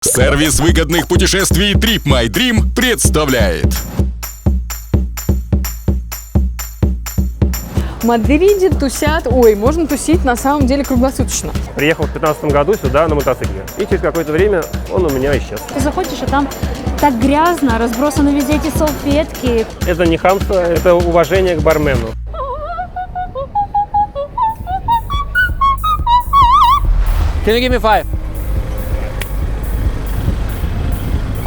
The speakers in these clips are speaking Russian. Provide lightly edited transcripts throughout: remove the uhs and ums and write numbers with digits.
Сервис выгодных путешествий Trip My Dream представляет. В Мадриде тусят, можно тусить на самом деле круглосуточно. Приехал в 2015 году сюда на мотоцикле, и через какое-то время он у меня исчез. Ты заходишь, а там так грязно, разбросаны везде эти салфетки. Это не хамство, это уважение к бармену. Can you give me 5?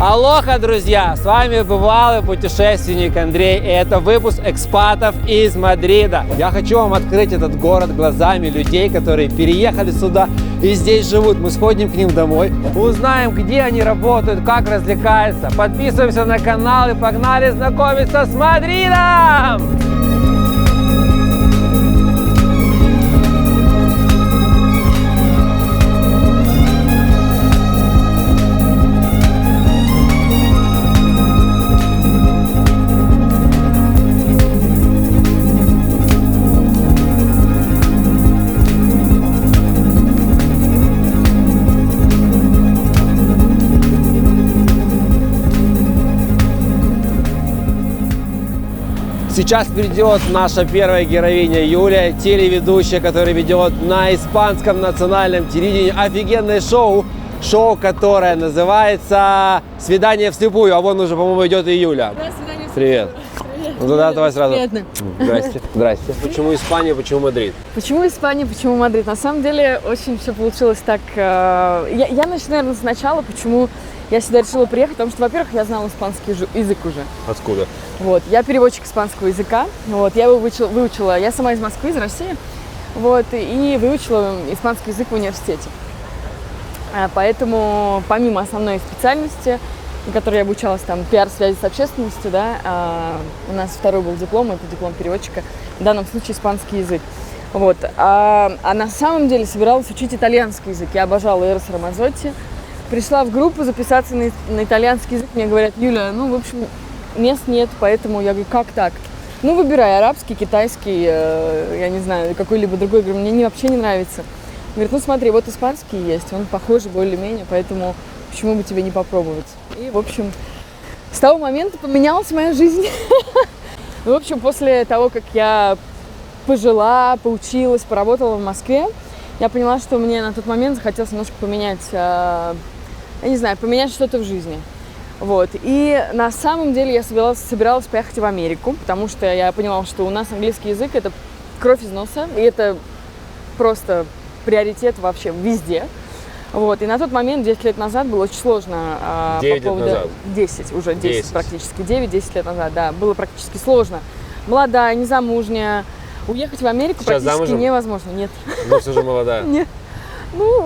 Алоха, друзья! С вами бывалый путешественник Андрей, и это выпуск экспатов из Мадрида. Я хочу вам открыть этот город глазами людей, которые переехали сюда и здесь живут. Мы сходим к ним домой, узнаем, где они работают, как развлекаются. Подписываемся на канал и погнали знакомиться с Мадридом! Сейчас придет наша первая героиня Юлия, телеведущая, которая ведет на испанском национальном телевидении офигенное шоу, которое называется «Свидание вслепую», а вон уже, по-моему, идет и Юля. Да, свидание. Привет. Ну да, давай сразу. Приятно. Здрасте. Здрасте. Почему Испания, почему Мадрид? Почему Испания, почему Мадрид? На самом деле очень все получилось так. Я начну, наверное, сначала, почему я сюда решила приехать, потому что, во-первых, я знала испанский язык уже. Откуда? Вот, я переводчик испанского языка. Вот, я его выучила. Я сама из Москвы, из России. Вот, и выучила испанский язык в университете. Поэтому, помимо основной специальности, на которой я обучалась, там, пиар-связи с общественностью, да, у нас второй был диплом, это диплом переводчика, в данном случае испанский язык. Вот, а на самом деле собиралась учить итальянский язык. Я обожала Эрос Рамазотти. Пришла в группу записаться на итальянский язык, мне говорят: Юля, в общем, мест нет, поэтому я говорю: как так? Выбирай арабский, китайский, я не знаю, какой-либо другой. Я говорю: мне вообще не нравится. Говорит: смотри, вот испанский есть, он похож более-менее, поэтому почему бы тебе не попробовать? И, в общем, с того момента поменялась моя жизнь. В общем, после того, как я пожила, поучилась, поработала в Москве, я поняла, что мне на тот момент захотелось немножко поменять, я не знаю, поменять что-то в жизни. Вот. И на самом деле я собиралась поехать в Америку, потому что я поняла, что у нас английский язык – это кровь из носа, и это просто приоритет вообще везде. Вот. И на тот момент, 10 лет назад, было очень сложно. 9 лет назад? 10, уже 10 практически. 9-10 лет назад, да. Было практически сложно. Молодая, незамужняя. Уехать в Америку сейчас практически замужем? невозможно. Нет. Ну, все же молодая. Нет.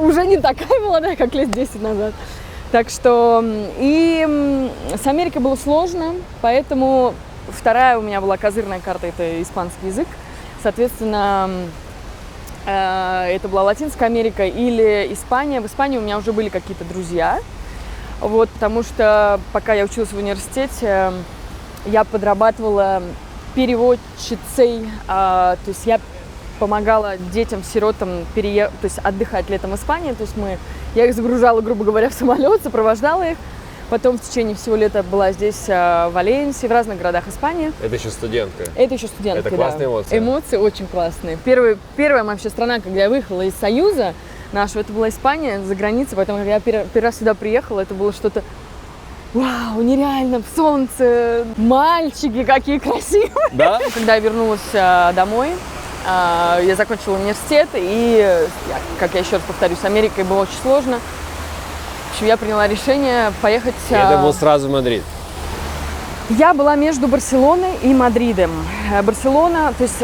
Уже не такая молодая, как лет 10 назад. Так что и с Америкой было сложно, поэтому вторая у меня была козырная карта – это испанский язык. Соответственно, это была Латинская Америка или Испания. В Испании у меня уже были какие-то друзья, вот, потому что пока я училась в университете, я подрабатывала переводчицей, то есть я помогала детям-сиротам то есть отдыхать летом в Испании. То есть я их загружала, грубо говоря, в самолет, сопровождала их. Потом в течение всего лета была здесь, в Валенсии, в разных городах Испании. Это еще студентка? Это еще студентка, Это классные эмоции? Эмоции очень классные. Первая вообще страна, когда я выехала из Союза нашего, это была Испания, за границей. Поэтому, когда я первый раз сюда приехала, это было что-то... Вау, нереально, солнце, мальчики какие красивые. Да? Когда я вернулась домой, я закончила университет, и, как я еще раз повторюсь, с Америкой было очень сложно. В общем, я приняла решение поехать... И это был сразу Мадрид? Я была между Барселоной и Мадридом. Барселона, то есть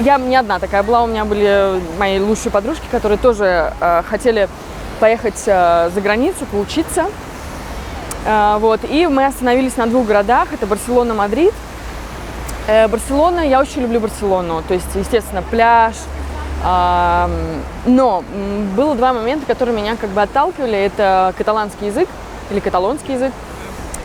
я не одна такая была, у меня были мои лучшие подружки, которые тоже хотели поехать за границу, поучиться. Вот, и мы остановились на двух городах, это Барселона, Мадрид. Барселона, я очень люблю Барселону, то есть, естественно, пляж, но было два момента, которые меня как бы отталкивали. Это каталанский язык или каталонский язык,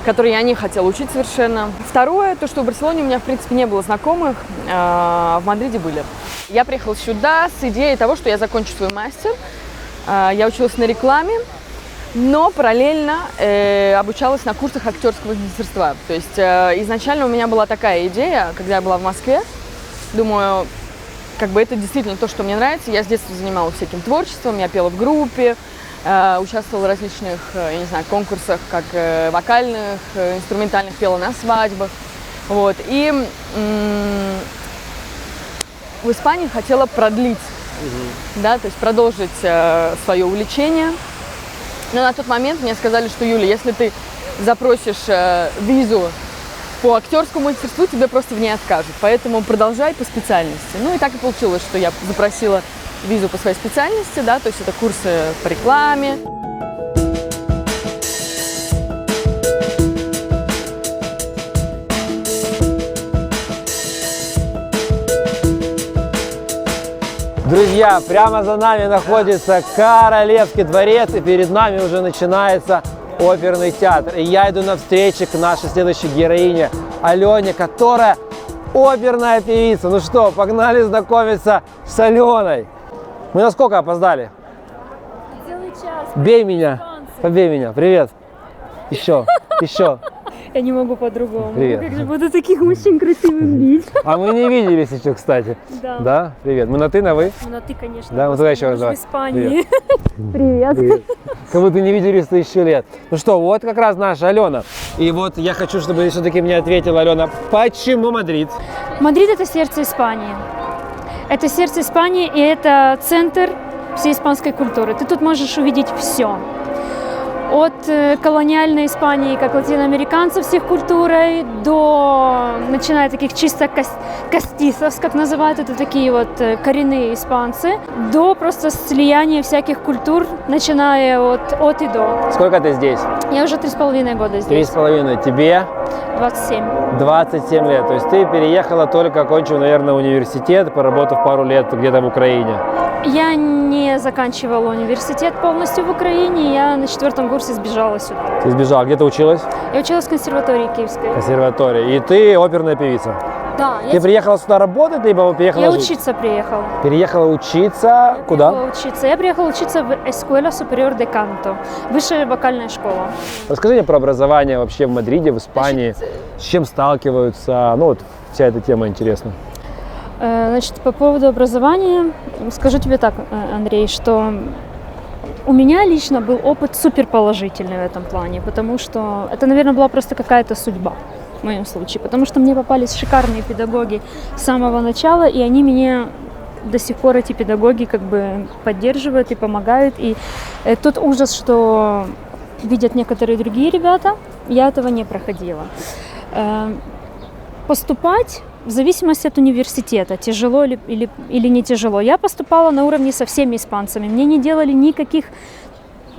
который я не хотела учить совершенно. Второе, то, что в Барселоне у меня, в принципе, не было знакомых, в Мадриде были. Я приехала сюда с идеей того, что я закончу свой мастер. Я училась на рекламе, но параллельно обучалась на курсах актерского мастерства. То есть изначально у меня была такая идея, когда я была в Москве, думаю, как бы это действительно то, что мне нравится. Я с детства занималась всяким творчеством, я пела в группе, участвовала в различных, я не знаю, конкурсах, как вокальных, инструментальных, пела на свадьбах. Вот. И в Испании хотела продлить, да, то есть продолжить свое увлечение. Но на тот момент мне сказали, что, Юля, если ты запросишь визу по актерскому мастерству, тебе просто в ней откажут. Поэтому продолжай по специальности. Ну и так и получилось, что я запросила визу по своей специальности, да, то есть это курсы по рекламе. Друзья, прямо за нами находится Королевский дворец, и перед нами уже начинается оперный театр. И я иду навстречу к нашей следующей героине Алене, которая оперная певица. Ну что, погнали знакомиться с Аленой. Мы на сколько опоздали? Целый час. Бей меня, побей меня. Привет. Еще. Я не могу по-другому. Привет. Как же буду таких мужчин красивых бить? А мы не виделись еще, кстати. Да. Да? Привет. Мы на ты, на вы? Ну, ты, конечно. Да, мы туда еще раз. в Давай. Испании. Привет. Как будто не виделись 1000 лет. Ну что, вот как раз наша Алена. И вот я хочу, чтобы все-таки мне ответила Алена, почему Мадрид? Мадрид – это сердце Испании. Это сердце Испании, и это центр всей испанской культуры. Ты тут можешь увидеть все. От колониальной Испании, как латиноамериканцев с их культурой, до, начиная таких чисто кастисов, как называют, это такие вот коренные испанцы, до просто слияния всяких культур, начиная от и до. Сколько ты здесь? Я уже 3,5 года здесь. 3,5. Тебе? 27. 27 лет. То есть ты переехала только, окончив, наверное, университет, поработав пару лет где-то в Украине. Я не заканчивала университет полностью в Украине, я на 4 курсе сбежала сюда. Ты сбежала. Где ты училась? Я училась в консерватории киевской. Консерватории. И ты оперная певица. Да, Ты приехала сюда работать, либо переехала я жить? учиться приехала. Переехала учиться куда? Я приехала учиться в Escuela Superior de Canto, высшая вокальная школа. Расскажи мне про образование вообще в Мадриде, в Испании. С чем сталкиваются? Ну вот вся эта тема интересна. Значит, по поводу образования, скажу тебе так, Андрей, что у меня лично был опыт суперположительный в этом плане, потому что это, наверное, была просто какая-то судьба в моем случае, потому что мне попались шикарные педагоги с самого начала, и они меня до сих пор, эти педагоги, как бы поддерживают и помогают. И тот ужас, что видят некоторые другие ребята, я этого не проходила. Поступать в зависимости от университета, тяжело или не тяжело. Я поступала на уровне со всеми испанцами. Мне не делали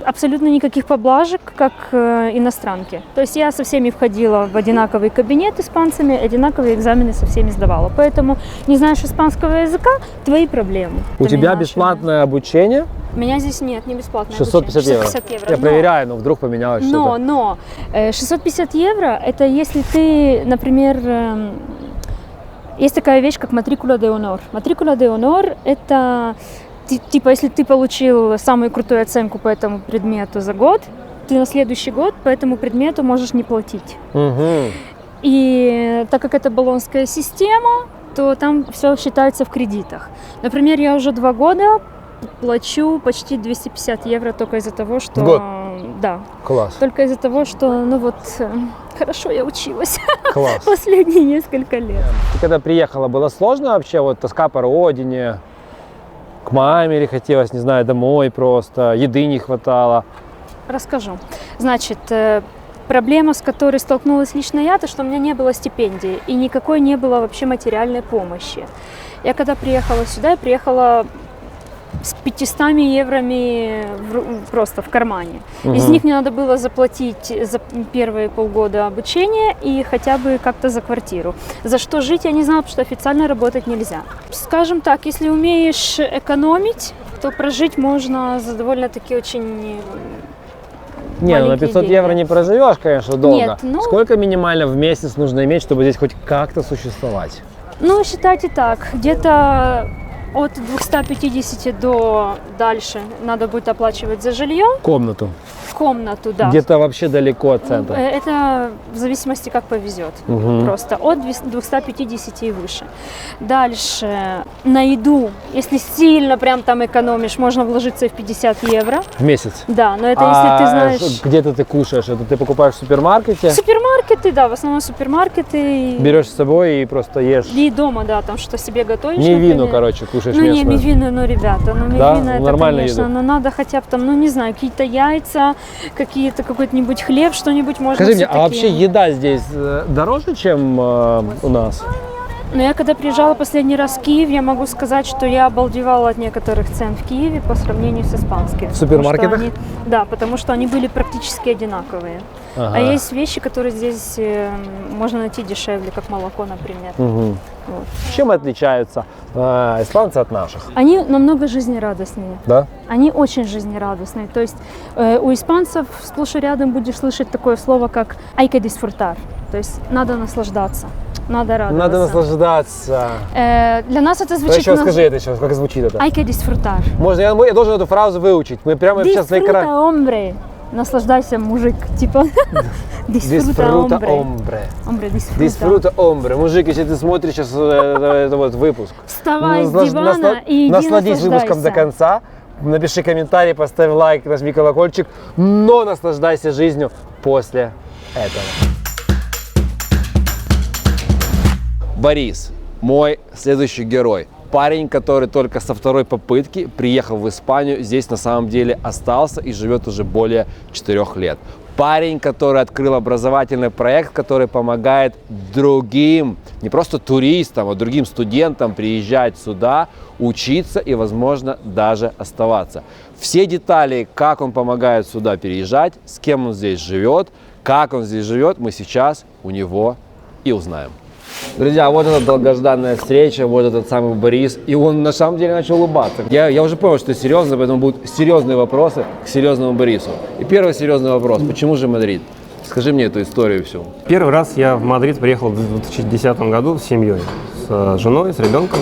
абсолютно никаких поблажек, как иностранки. То есть я со всеми входила в одинаковый кабинет испанцами, одинаковые экзамены со всеми сдавала. Поэтому не знаешь испанского языка – твои проблемы. У тебя бесплатное обучение? У меня здесь нет, не бесплатное 650 обучение. евро. 650 евро. Я проверяю, но вдруг поменялось что-то. Но 650 евро – это если ты, например, есть такая вещь, как матрикула де онор. Матрикула де онор – это типа, если ты получил самую крутую оценку по этому предмету за год, ты на следующий год по этому предмету можешь не платить. Угу. И так как это болонская система, то там все считается в кредитах. Например, я уже 2 года плачу почти 250 евро только из-за того, что... В год? Да. Класс. Только из-за того, что, хорошо я училась Класс. последние несколько лет. Ты когда приехала, было сложно вообще, вот тоска по родине, к маме или хотелось, не знаю, домой просто, еды не хватало? Расскажу. Значит, проблема, с которой столкнулась лично я, то что у меня не было стипендии и никакой не было вообще материальной помощи. Я когда приехала сюда, я приехала с 500 еврами просто в кармане. Из них мне надо было заплатить за первые полгода обучения и хотя бы как-то за квартиру. За что жить я не знала, потому что официально работать нельзя. Скажем так, если умеешь экономить, то прожить можно за довольно-таки очень... Не, ну на 500 деньги. евро не проживешь, конечно, долго. Нет, ну... Сколько минимально в месяц нужно иметь, чтобы здесь хоть как-то существовать? Ну, считайте так, где-то от 250 до дальше надо будет оплачивать за жилье. Комнату. комнату, да. Где-то вообще далеко от центра. Это в зависимости, как повезет. Просто от 250 и выше. Дальше на еду, если сильно прям там экономишь, можно вложиться и в 50 евро. В месяц? Да, но это если ты знаешь... Где-то ты кушаешь? Это ты покупаешь в супермаркете? Супермаркеты, да, в основном супермаркеты. Берешь с собой и просто ешь? И дома, да, там что себе готовишь. Не вино, например. короче, кушаешь Ну местное. не вино, ну ребята, ну Да? вино это, Нормально конечно, еду. но надо хотя бы там, ну не знаю, какие-то яйца, какой-нибудь хлеб, что-нибудь можно. Скажи мне, а всё-таки. вообще еда здесь дороже, чем у нас? Но я когда приезжала последний раз в Киев, я могу сказать, что я обалдевала от некоторых цен в Киеве по сравнению с испанскими. В супермаркетах? Потому что да, потому что они были практически одинаковые. Ага. А есть вещи, которые здесь можно найти дешевле, как молоко, например. Мгм. Вот. Чем отличаются испанцы от наших? Они намного жизнерадостнее. Да? Они очень жизнерадостные. То есть у испанцев сплошь и рядом будешь слышать такое слово, как «hay que disfrutar». То есть надо наслаждаться, надо радоваться. Надо наслаждаться. Для нас это звучит... Еще скажи это еще, как звучит это. «Hay que disfrutar». Можно, я должен эту фразу выучить. Мы прямо сейчас на Disfruta, экране. hombre. Наслаждайся, мужик. Типа disfruta, hombre. hombre. Hombre, disfruta. Disfruta, hombre. Мужик, если ты смотришь сейчас это вот выпуск, Вставай с дивана и иди насладись выпуском до наслаждайся. конца. Напиши комментарий, поставь лайк, нажми колокольчик, но наслаждайся жизнью после этого. Борис, мой следующий герой. Парень, который только со второй попытки приехал в Испанию, здесь на самом деле остался и живет уже более 4 лет. Парень, который открыл образовательный проект, который помогает другим, не просто туристам, а другим студентам приезжать сюда, учиться и, возможно, даже оставаться. Все детали, как он помогает сюда переезжать, с кем он здесь живет, как он здесь живет, мы сейчас у него и узнаем. Друзья, вот эта долгожданная встреча, вот этот самый Борис, и он на самом деле начал улыбаться. Я уже понял, что серьезно, поэтому будут серьезные вопросы к серьезному Борису. И первый серьезный вопрос, почему же Мадрид? Скажи мне эту историю всю. Первый раз я в Мадрид приехал в 2010 году с семьей, с женой, с ребенком.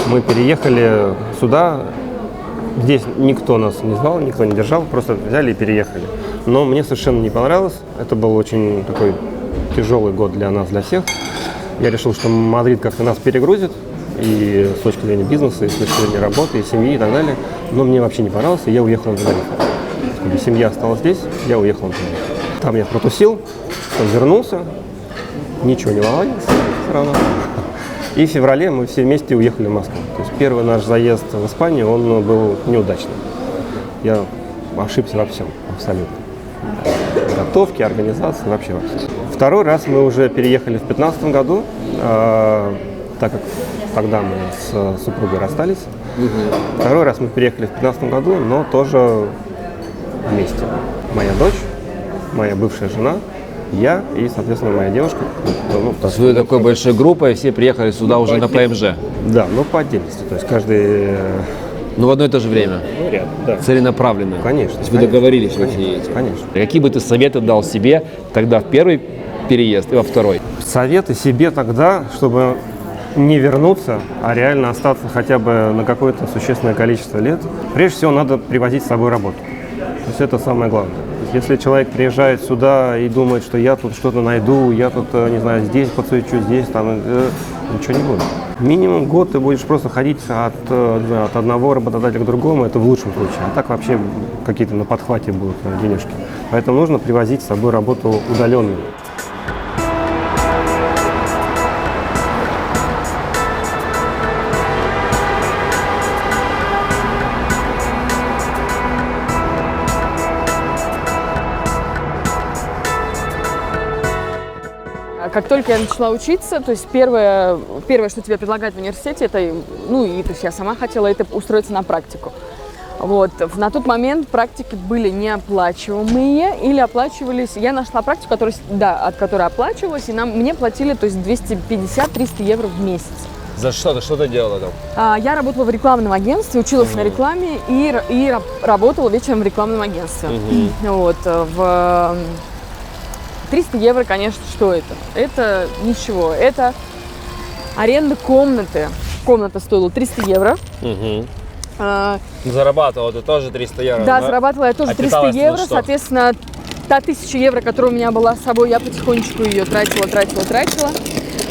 Мы переехали сюда. Здесь никто нас не знал, никто не держал, просто взяли и переехали. Но мне совершенно не понравилось. Это был очень такой тяжелый год для нас, для всех. Я решил, что Мадрид как-то нас перегрузит, и с точки зрения бизнеса, и с точки зрения работы, и семьи, и так далее. Но мне вообще не понравилось, и я уехал в Мадрид. Поскольку семья осталась здесь, я уехал в Мадрид. Там я протусил, вернулся, ничего не волнуется все равно. И в феврале мы все вместе уехали в Москву. То есть первый наш заезд в Испанию, он был неудачным. Я ошибся во всем, абсолютно. Готовки, организации, вообще во всем. Второй раз мы уже переехали в 2015 году, так как тогда мы с супругой расстались. Второй раз мы переехали в 2015 году, но тоже вместе. Моя дочь, моя бывшая жена, я и, соответственно, моя девушка. С такой большой группой все приехали сюда уже на ПМЖ. Да, но по отдельности, то есть каждый... Но в одно и то же время. ряд, да. Целенаправленно. Конечно. То есть вы договорились, что вы едете. Конечно. Какие бы ты советы дал себе тогда в первый переезд и во второй? Советы себе тогда, чтобы не вернуться, а реально остаться хотя бы на какое-то существенное количество лет. Прежде всего, надо привозить с собой работу. То есть это самое главное. То есть, если человек приезжает сюда и думает, что я тут что-то найду, я тут, не знаю, здесь подсвечу, здесь, там, ничего не будет. Минимум год ты будешь просто ходить от одного работодателя к другому, это в лучшем случае. А так вообще какие-то на подхвате будут денежки. Поэтому нужно привозить с собой работу удаленную. Как только я начала учиться, то есть первое, что тебе предлагают в университете, это, ну и то есть я сама хотела это устроиться на практику. Вот. На тот момент практики были неоплачиваемые или оплачивались. Я нашла практику, от которой оплачивалась, и мне платили, то есть 250-300 евро в месяц. За что ты? Что ты делала там? Я работала в рекламном агентстве, училась на рекламе и работала вечером в рекламном агентстве. Вот. 300 евро, конечно, что это? Это ничего. Это аренда комнаты. Комната стоила 300 евро. Зарабатывала ты тоже 300 евро, Да, зарабатывала я тоже А 300 питалась на евро, что? соответственно, та 1000 евро, которая у меня была с собой, я потихонечку ее тратила.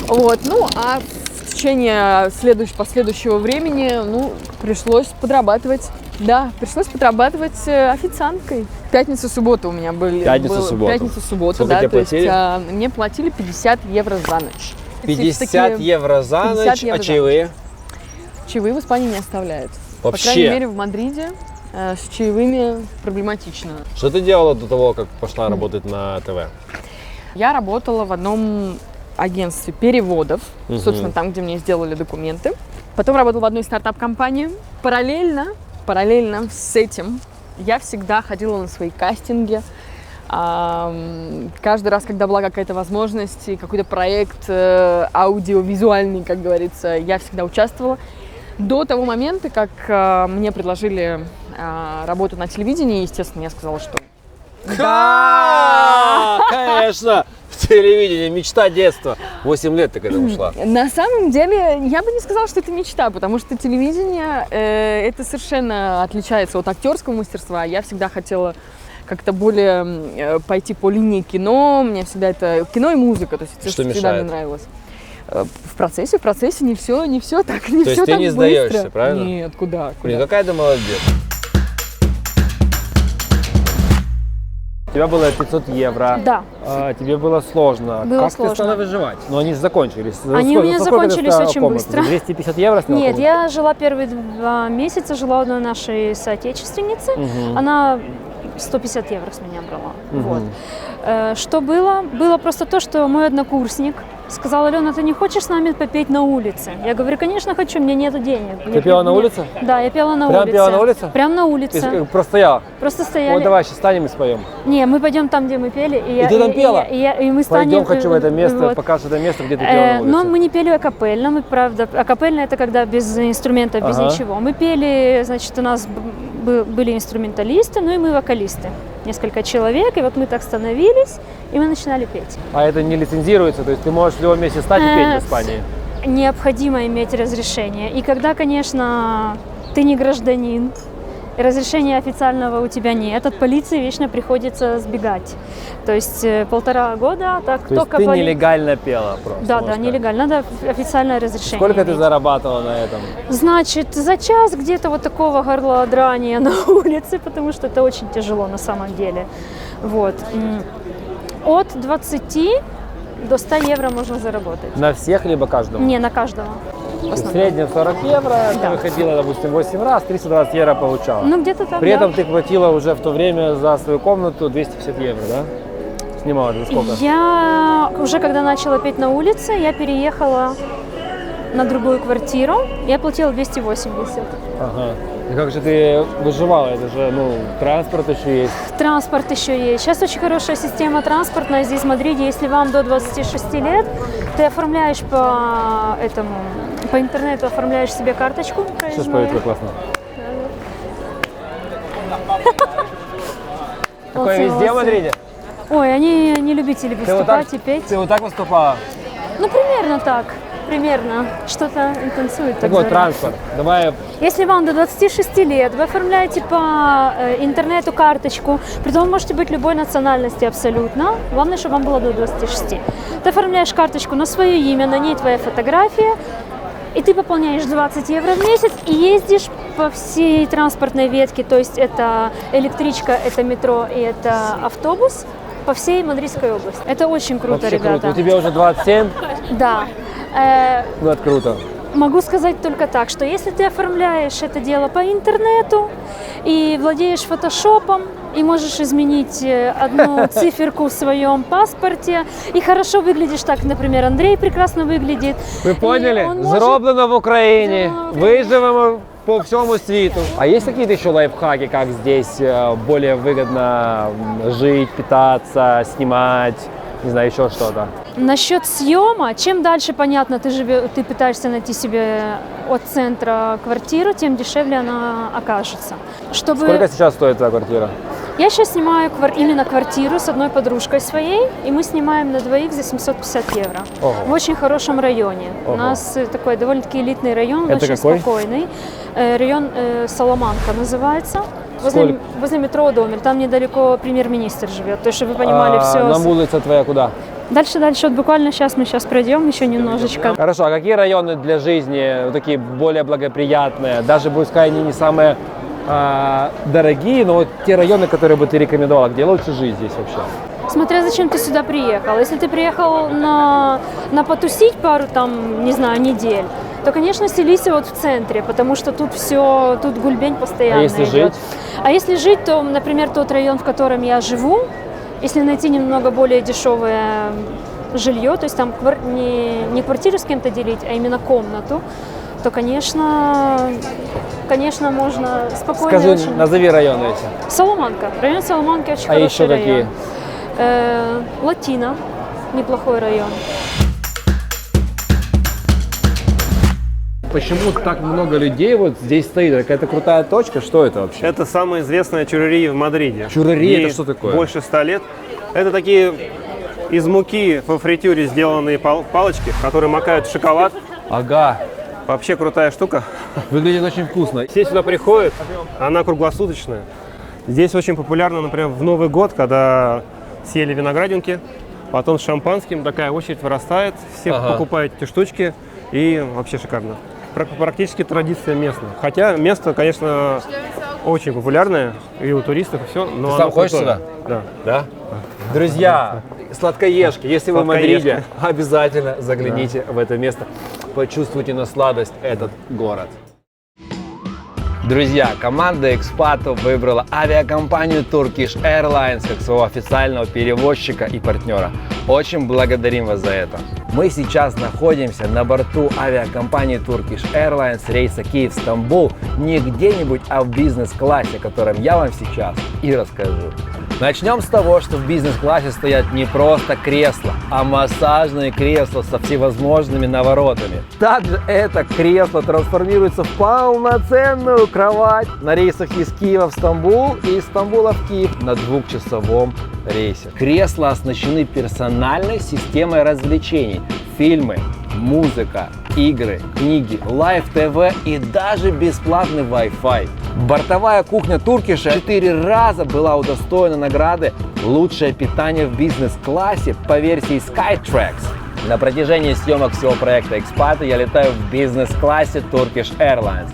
Вот, ну, а в течение последующего времени, ну, пришлось подрабатывать. Да, пришлось подрабатывать официанткой. Пятница-суббота у меня были. Пятница-суббота. Пятница-суббота, Сколько да. тебе То есть платили? мне платили 50 евро за ночь. 50 евро за 50 ночь, евро а за чаевые? Чаевые в Испании не оставляют. Вообще? По крайней мере, в Мадриде с чаевыми проблематично. Что ты делала до того, как пошла работать на ТВ? Я работала в одном агентстве переводов, собственно, там, где мне сделали документы. Потом работала в одной стартап-компании. Параллельно с этим я всегда ходила на свои кастинги. Каждый раз, когда была какая-то возможность и какой-то проект аудиовизуальный, как говорится, я всегда участвовала. До того момента, как мне предложили работу на телевидении, естественно, я сказала, что Да, конечно! В телевидении, мечта детства. 8 лет ты к этому шла. на самом деле, я бы не сказала, что это мечта, потому что телевидение это совершенно отличается от актерского мастерства. Я всегда хотела как-то более пойти по линии кино. Мне всегда это кино и музыка, то есть это Что всегда мне мешает? нравилось. В процессе не все так, То есть ты не сдаешься, правильно? Нет, куда? Блин, какая ты молодец. У тебя было 500 евро. Да. Тебе было сложно. Было как сложно. ты стала выживать? Но они же закончились. Они у меня закончились очень быстро. 250 евро сняла Нет, комнату? я жила первые 2 месяца, жила у одной нашей соотечественницы. Она 150 евро с меня брала. Вот. Что было? Было просто то, что мой однокурсник сказал: Алена, ты не хочешь с нами попеть на улице? Я говорю, конечно хочу, мне нету денег. Ты пела на улице? Да, я пела на Прям улице. пела на улице? Прям на улице. Просто я. Просто стояли. Вот давай, сейчас встанем и споем. Не, мы пойдем там, где мы пели. И ты там пела? И мы станем... Пойдем, хочу в это место, вот. покажешь это место, где ты пела на улице. Но мы не пели акапельно, мы, правда, акапельно это когда без инструментов, без Ага. ничего. Мы пели, значит, у нас были инструменталисты, ну и мы вокалисты. Несколько человек, и вот мы так становились, и мы начинали петь. А это не лицензируется, то есть ты можешь в любом месте стать и петь в Испании? Необходимо иметь разрешение. И когда, конечно, ты не гражданин, и разрешения официального у тебя нет, от полиции вечно приходится сбегать. То есть 1,5 года так То есть ты нелегально пела просто? Да, можно да, сказать. нелегально. Надо официальное разрешение. Сколько ты иметь. зарабатывала на этом? Значит, за час где-то вот такого горлодрания на улице, потому что это очень тяжело на самом деле. Вот. От 20 до 100 евро можно заработать. На всех, либо каждому? Не, на каждого. В среднем 40 евро, ты Да. выходила, допустим, 8 раз, 320 евро получала. Ну, где-то так, При да. этом ты платила уже в то время за свою комнату 250 евро, да? Снимала за сколько? Я уже когда начала петь на улице, я переехала на другую квартиру. Я платила 280. Ага. И как же ты выживала? Это же, ну, транспорт еще есть. Транспорт еще есть. Сейчас очень хорошая система транспортная здесь в Мадриде. Если вам до 26 лет, ты оформляешь по интернету оформляешь себе карточку Сейчас проездную. поет как классно. Такое Молодцы, везде в молодцы. Мадриде? Ой, они не любители Ты вот так, выступать и петь. ты вот так выступала? Ну, примерно так. Примерно. Что-то танцует. Так вот, транспорт. Давай. Если вам до 26 лет, вы оформляете по интернету карточку, притом вы можете быть любой национальности абсолютно, главное, чтобы вам было до 26. Ты оформляешь карточку на свое имя, на ней твоя фотография, и ты пополняешь 20 евро в месяц и ездишь по всей транспортной ветке, то есть это электричка, это метро и это автобус по всей Мадридской области. Это очень круто, Вообще ребята. круто. У тебя уже 27? Да. Ну, это круто. Могу сказать только так, что если ты оформляешь это дело по интернету и владеешь фотошопом, и можешь изменить одну циферку в своем паспорте, и хорошо выглядишь так, например, Андрей прекрасно выглядит. Ви И поняли? он может- Зроблено в Україні. Да. Выживемо по всему свету. А есть какие-то еще лайфхаки, как здесь более выгодно жить, питаться, снимать, не знаю, еще что-то? Насчет съема, чем дальше, понятно, ты пытаешься найти себе от центра квартиру, тем дешевле она окажется. Чтобы... Сколько сейчас стоит твоя квартира? Я сейчас снимаю именно квартиру с одной подружкой своей, и мы снимаем на двоих за 750 евро. Ого. В очень хорошем районе. Ого. У нас такой довольно-таки элитный район, Это очень какой? спокойный. Район Соломанка называется. Сколько? Возле метро Домель. Там недалеко премьер-министр живет. То есть, чтобы вы понимали, все. Нам улица твоя куда? Дальше. Вот буквально сейчас пройдем еще немножечко. Хорошо, а какие районы для жизни вот такие более благоприятные? Даже, пускай они не самые дорогие, но вот те районы, которые бы ты рекомендовала, где лучше жить здесь вообще? Смотря зачем ты сюда приехал. Если ты приехал на потусить пару там, не знаю, недель, то, конечно, селись вот в центре, потому что тут тут гульбень постоянно А если идет. жить? А если жить, то, например, тот район, в котором я живу, если найти немного более дешевое жилье, то есть там не квартиру с кем-то делить, а именно комнату, то, конечно, можно спокойно. Скажи, очень... назови районы эти. Соломанка. Район Соломанки очень А хороший еще район. какие? Латино. Неплохой район. Почему так много людей вот здесь стоит? Какая-то крутая точка? Что это вообще? Это самая известная чуррерия в Мадриде. Чуррерия — Ей это что такое? Больше 100 лет. Это такие из муки во фритюре сделанные палочки, которые макают в шоколад. Ага, Вообще крутая штука. выглядит очень вкусно. Все сюда приходят, она круглосуточная. Здесь очень популярно, например, в Новый год, когда съели виноградинки, потом с шампанским такая очередь вырастает, все Ага. покупают эти штучки, и вообще шикарно. Практически традиция местная. Хотя место, конечно, очень популярное и у туристов, и все. Но Ты оно сам ходишь крутое. сюда? Да. Да? Друзья, сладкоежки, если вы в Мадриде, Сладкоежки. обязательно загляните в это место. Почувствуйте на сладость этот город. Друзья, команда экспатов выбрала авиакомпанию Turkish Airlines как своего официального перевозчика и партнера. Очень благодарим вас за это. Мы сейчас находимся на борту авиакомпании Turkish Airlines рейса Киев-Стамбул не где-нибудь, а в бизнес-классе, о котором я вам сейчас и расскажу. Начнем с того, что в бизнес-классе стоят не просто кресла, а массажные кресла со всевозможными наворотами. Также это кресло трансформируется в полноценную кровать на рейсах из Киева в Стамбул и из Стамбула в Киев на двухчасовом рейсе. Кресла оснащены персональной системой развлечений, фильмы, музыка, игры, книги, лайв-ТВ и даже бесплатный Wi-Fi. Бортовая кухня Туркиша 4 раза была удостоена награды «Лучшее питание в бизнес-классе» по версии Skytrax. На протяжении съемок всего проекта «Экспаты» я летаю в бизнес-классе Turkish Airlines.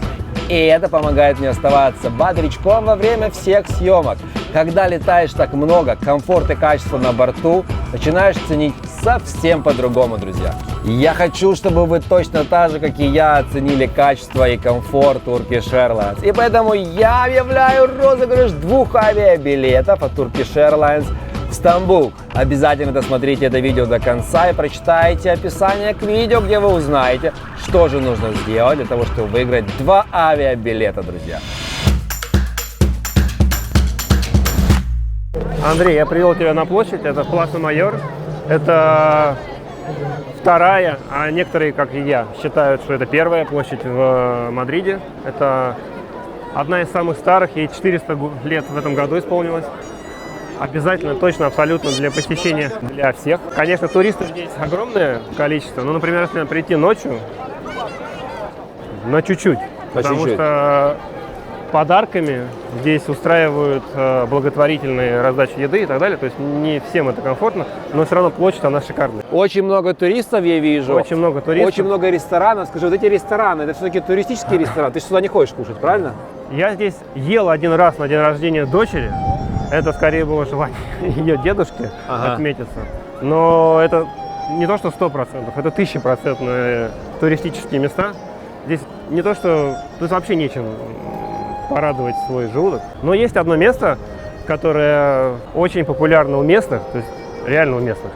И это помогает мне оставаться бодрячком во время всех съемок. Когда летаешь так много, комфорт и качество на борту начинаешь ценить совсем по-другому, друзья. Я хочу, чтобы вы точно так же, как и я, оценили качество и комфорт Turkish Airlines. И поэтому я объявляю розыгрыш 2 авиабилетов от Turkish Airlines в Стамбул. Обязательно досмотрите это видео до конца и прочитайте описание к видео, где вы узнаете, что же нужно сделать для того, чтобы выиграть 2 авиабилета, друзья. Андрей, я привел тебя на площадь, это Пласа Майор. Это вторая, а некоторые, как и я, считают, что это первая площадь в Мадриде. Это одна из самых старых, ей 400 лет в этом году исполнилось. Обязательно, точно, абсолютно для посещения для всех. Конечно, туристов здесь огромное количество, но, например, если нам прийти ночью, на чуть-чуть, потому чуть-чуть. что подарками здесь устраивают благотворительные раздачи еды и так далее, то есть не всем это комфортно, но все равно площадь, она шикарная. Очень много туристов я вижу. Очень много туристов. Очень много ресторанов. Скажи, вот эти рестораны, это все-таки туристические рестораны. Ты же сюда не ходишь кушать, правильно? Я здесь ел один раз на день рождения дочери. Это скорее было желание ее дедушки отметиться. Но это не то, что 100%, это 1000% туристические места. Здесь не то, что... Тут вообще нечем порадовать свой желудок. Но есть одно место, которое очень популярно у местных, то есть реально у местных.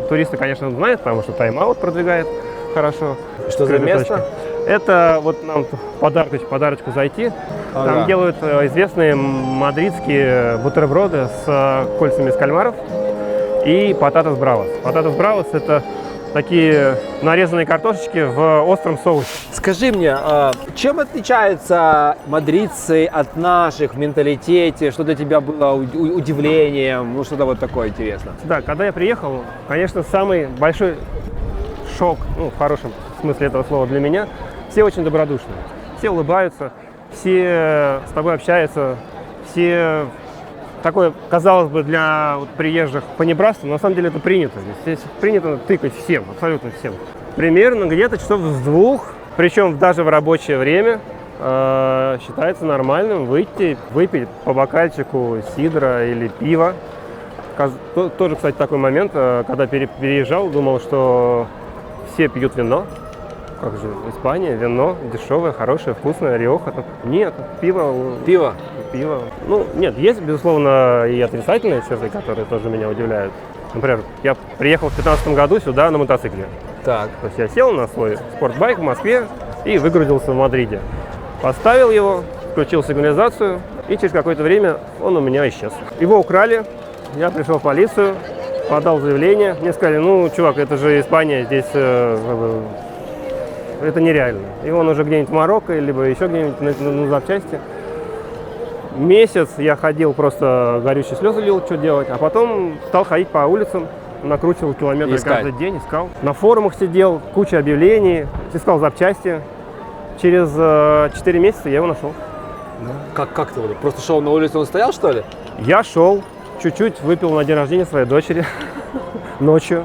Туристы, конечно, знают, потому что тайм-аут продвигает хорошо. Что за место? Это вот нам подарочку зайти. Там делают известные мадридские бутерброды с кольцами из кальмаров и пататас бравос. Пататас бравос — это такие нарезанные картошечки в остром соусе. Скажи мне, чем отличаются мадридцы от наших в менталитете? Что для тебя было удивлением? Ну, что-то вот такое интересно. Да, когда я приехал, конечно, самый большой шок, ну, в хорошем смысле этого слова для меня, все очень добродушные, все улыбаются, все с тобой общаются, все такое, казалось бы, для вот приезжих понебратство, но на самом деле это принято. Здесь принято тыкать всем, абсолютно всем. Примерно где-то часов с 2, причем даже в рабочее время, считается нормальным выйти, выпить по бокальчику сидра или пива. Тоже, кстати, такой момент, когда переезжал, думал, что все пьют вино. Как же, Испания, вино, дешевое, хорошее, вкусное, риоха. Нет, пиво. Пиво? Пиво. Ну, нет, есть, безусловно, и отрицательные черты, которые тоже меня удивляют. Например, я приехал в 2015 году сюда на мотоцикле. Так. То есть я сел на свой спортбайк в Москве и выгрузился в Мадриде. Поставил его, включил сигнализацию, и через какое-то время он у меня исчез. Его украли, я пришел в полицию, подал заявление. Мне сказали, ну, чувак, это же Испания, здесь это нереально. И он уже где-нибудь в Марокко, либо еще где-нибудь на запчасти. Месяц я ходил, просто горючие слезы лил, что делать, а потом стал ходить по улицам, накручивал километры каждый день, искал. На форумах сидел, куча объявлений, искал запчасти. Через 4 месяца я его нашел. Как ты? Просто шел на улицу, он стоял, что ли? Я шел, чуть-чуть выпил на день рождения своей дочери ночью.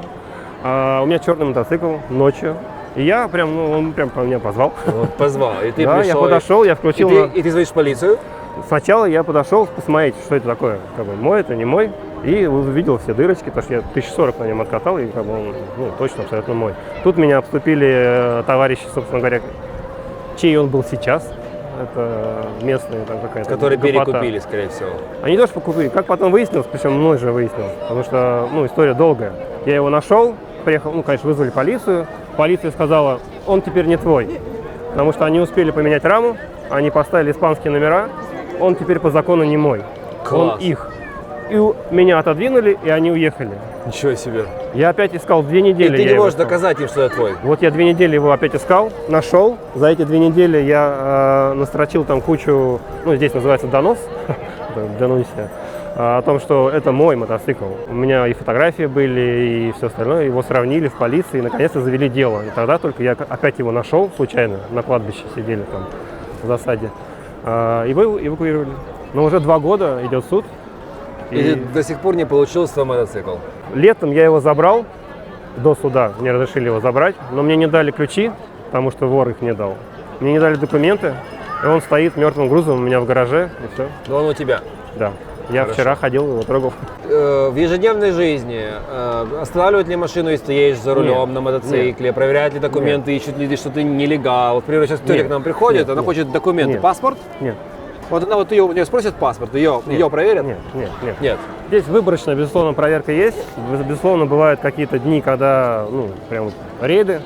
У меня черный мотоцикл ночью. И я прям, он прям по меня позвал. Вот, позвал. И ты да, пришел. Я подошел, я включил. И ты звонишь в полицию? Сначала я подошел посмотреть, что это такое. Как бы мой это, не мой. И увидел все дырочки, потому что я 1040 на нем откатал, и как бы он, ну, точно абсолютно мой. Тут меня обступили товарищи, собственно говоря, чей он был сейчас. Это местные там какая-то. Которые гопота. перекупили, скорее всего. Они тоже покупили. Как потом выяснилось, причем мной же выяснилось, потому что, ну, история долгая. Я его нашел, приехал, ну, конечно, вызвали полицию. Полиция сказала, он теперь не твой, потому что они успели поменять раму, они поставили испанские номера, он теперь по закону не мой. Класс. Он их. И меня отодвинули, и они уехали. Ничего себе. Я опять искал 2 недели. И ты не можешь доказать им, что это твой? Вот я 2 недели его опять искал, нашел. За эти 2 недели я настрочил там кучу, ну, здесь называется донос, денунсия, о том, что это мой мотоцикл. У меня и фотографии были, и все остальное. Его сравнили в полиции, и наконец-то завели дело. И тогда только я опять его нашел случайно, на кладбище сидели там в засаде. Его эвакуировали. Но уже 2 года идет суд. И ты до сих пор не получил свой мотоцикл? Летом я его забрал, до суда мне разрешили его забрать, но мне не дали ключи, потому что вор их не дал. Мне не дали документы, и он стоит мертвым грузом у меня в гараже, и все. Но он у тебя? Да. Я вчера ходил, его трогал. В ежедневной жизни останавливают ли машину, если ты едешь за рулем Нет. на мотоцикле, Нет. проверяют ли документы, ищут ли, что ты нелегал? Вот, например, сейчас Тёля Нет. к нам приходит, Нет. она хочет документы. Нет. Паспорт? Нет. Вот она вот у нее спросит паспорт, ее проверят? Нет, нет, нет. Нет. Здесь выборочно, безусловно, проверка есть. Безусловно, бывают какие-то дни, когда, ну, прям вот рейды.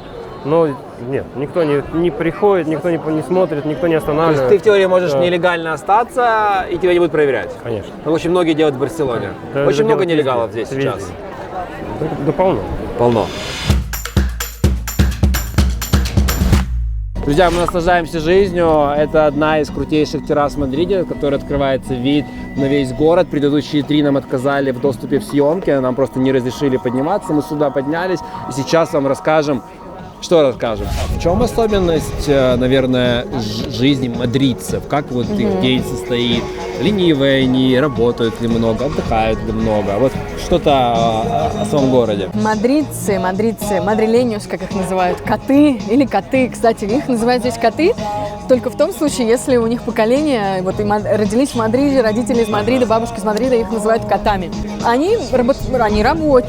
Но нет, никто не приходит, никто не смотрит, никто не То останавливает. есть ты в теории можешь нелегально остаться, и тебя не будут проверять? Конечно. Ну, очень многие делают в Барселоне. Да, Очень это много делают нелегалов везде, здесь сейчас. везде. Да полно. Полно. Друзья, мы наслаждаемся жизнью. Это одна из крутейших террас в Мадриде, в которой открывается вид на весь город. Предыдущие 3 нам отказали в доступе в съемке, нам просто не разрешили подниматься. Мы сюда поднялись, и сейчас вам расскажем. Что расскажем? В чем особенность, наверное, жизни мадридцев? Как вот их день состоит? Ленивые они, работают ли много, отдыхают ли много? Вот что-то о своем городе. Мадридцы, мадрилениус, как их называют, коты или коты. Кстати, их называют здесь коты только в том случае, если у них поколение, вот и родились в Мадриде, родители из Мадрида, бабушки из Мадрида, их называют котами. Они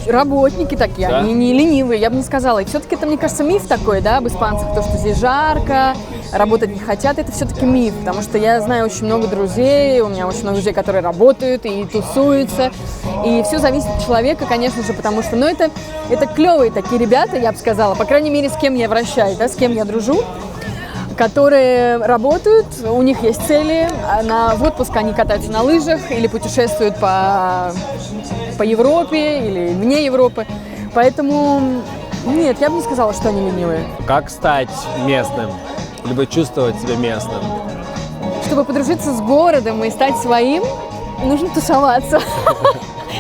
работники такие, Да? они не ленивые, я бы не сказала. И все-таки это, мне кажется, миф такой, да, об испанцах, то, что здесь жарко, работать не хотят, это все-таки миф, потому что я знаю очень много друзей, у меня очень много друзей, которые работают и тусуются, и все зависит от человека, конечно же, потому что, ну, это клевые такие ребята, я бы сказала, по крайней мере, с кем я вращаюсь, да, с кем я дружу, которые работают, у них есть цели, в отпуск они катаются на лыжах или путешествуют по Европе или вне Европы, поэтому Нет, я бы не сказала, что они ленивые. Как стать местным? Либо чувствовать себя местным? Чтобы подружиться с городом и стать своим, нужно тусоваться.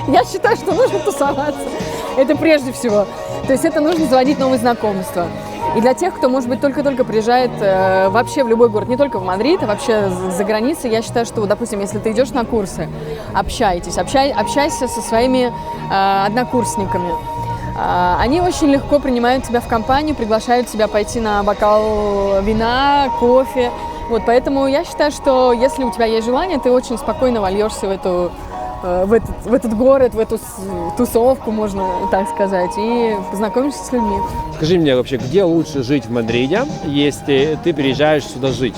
Я считаю, что нужно тусоваться. Это прежде всего. То есть это нужно заводить новые знакомства. И для тех, кто, может быть, только-только приезжает вообще в любой город, не только в Мадрид, а вообще за границей, я считаю, что, допустим, если ты идешь на курсы, общайся со своими однокурсниками. Они очень легко принимают тебя в компанию, приглашают тебя пойти на бокал вина, кофе. Вот, поэтому я считаю, что если у тебя есть желание, ты очень спокойно вольешься в этот город, в эту тусовку, можно так сказать, и познакомишься с людьми. Скажи мне вообще, где лучше жить в Мадриде, если ты переезжаешь сюда жить?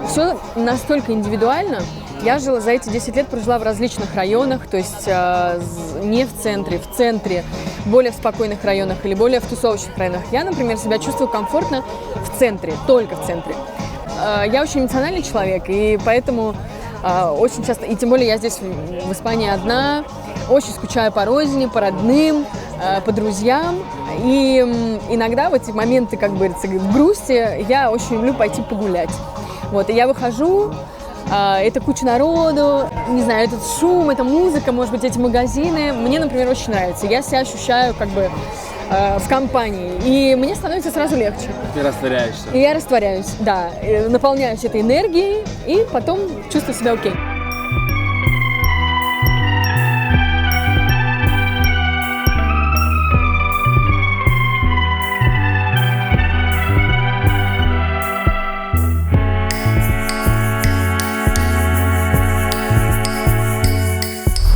Все настолько индивидуально. Я жила за эти 10 лет, прожила в различных районах, то есть не в центре, более в спокойных районах или более в тусовочных районах. Я, например, себя чувствую комфортно в центре, только в центре. Я очень эмоциональный человек, и поэтому очень часто, и тем более я здесь в Испании одна, очень скучаю по родине, по родным, по друзьям. И иногда в эти моменты, как говорится, грусти, я очень люблю пойти погулять. Вот, и я выхожу, это куча народу, не знаю, этот шум, эта музыка, может быть, эти магазины. Мне, например, очень нравится. Я себя ощущаю как бы в компании, и мне становится сразу легче. Ты растворяешься. И я растворяюсь, да, наполняюсь этой энергией, и потом чувствую себя окей.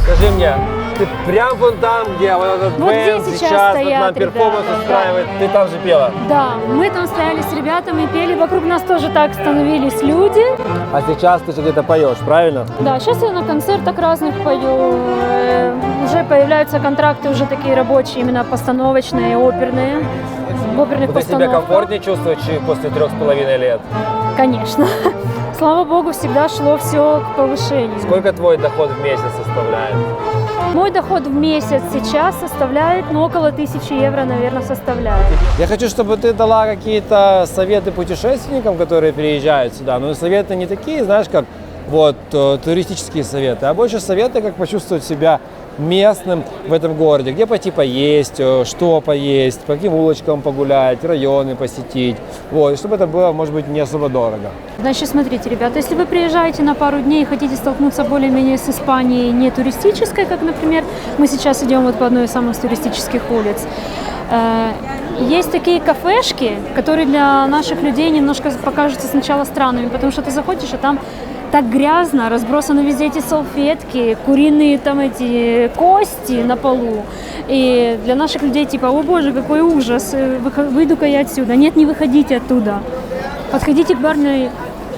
Скажи мне, ты прям вон там, где вот этот Вот бэнд здесь сейчас стоят вот нам перформанс ребята, устраивает, ты там же пела? Да, мы там стояли с ребятами, пели, вокруг нас тоже так становились люди. А сейчас ты же где-то поешь, правильно? Да, сейчас я на концертах разных пою, уже появляются контракты уже такие рабочие, именно постановочные, оперные, в оперных Ты себя постановках. комфортнее чувствуешь после 3,5 лет? Конечно. Слава богу, всегда шло все к повышению. Сколько твой доход в месяц составляет? Мой доход в месяц сейчас составляет, около 1000 евро, наверное, составляет. Я хочу, чтобы ты дала какие-то советы путешественникам, которые переезжают сюда. Но советы не такие, знаешь, как вот туристические советы, а больше советы, как почувствовать себя местным в этом городе, где пойти поесть, что поесть, по каким улочкам погулять, районы посетить, вот, и чтобы это было, может быть, не особо дорого. Значит, смотрите, ребята, если вы приезжаете на пару дней и хотите столкнуться более-менее с Испанией не туристической, как, например, мы сейчас идем вот по одной из самых туристических улиц, есть такие кафешки, которые для наших людей немножко покажутся сначала странными, потому что ты заходишь, и там так грязно, разбросаны везде эти салфетки, куриные там эти кости на полу. И для наших людей типа, о боже, какой ужас, выйду-ка я отсюда. Нет, не выходите оттуда. Подходите к барной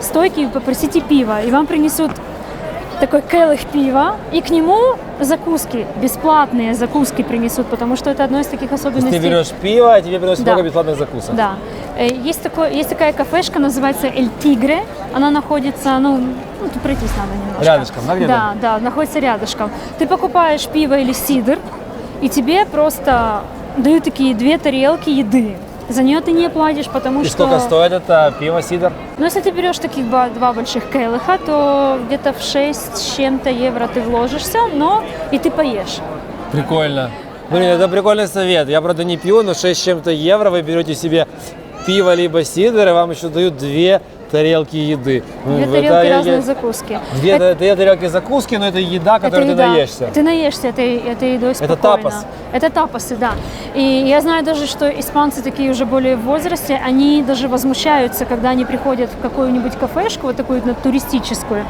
стойке и попросите пива, и вам принесут такой келих пива, и к нему закуски, бесплатные закуски принесут, потому что это одно из таких особенностей. Ты берешь пиво, а тебе приносят Да. много бесплатных закусок. Да. Есть такая кафешка, называется El Tigre. Она находится, тут пройтись надо немножко. Рядышком, да, где-то? Да, находится рядышком. Ты покупаешь пиво или сидр, и тебе просто дают такие 2 тарелки еды. За нее ты не платишь, потому И что... сколько стоит это пиво, сидр? Ну, если ты берешь таких 2 больших келиха, то где-то в 6 с чем-то евро ты вложишься, но и ты поешь. Прикольно. Блин, это прикольный совет. Я, правда, не пью, но 6 с чем-то евро вы берете себе пиво либо сидр, и вам еще дают 2 тарелки еды. 2 тарелки разные закуски. 2 тарелки закуски, но это еда, которой ты наешься. Ты наешься этой едой спокойно. Это тапас? Это тапасы, да. И я знаю даже, что испанцы такие уже более в возрасте, они даже возмущаются, когда они приходят в какую-нибудь кафешку, вот такую туристическую,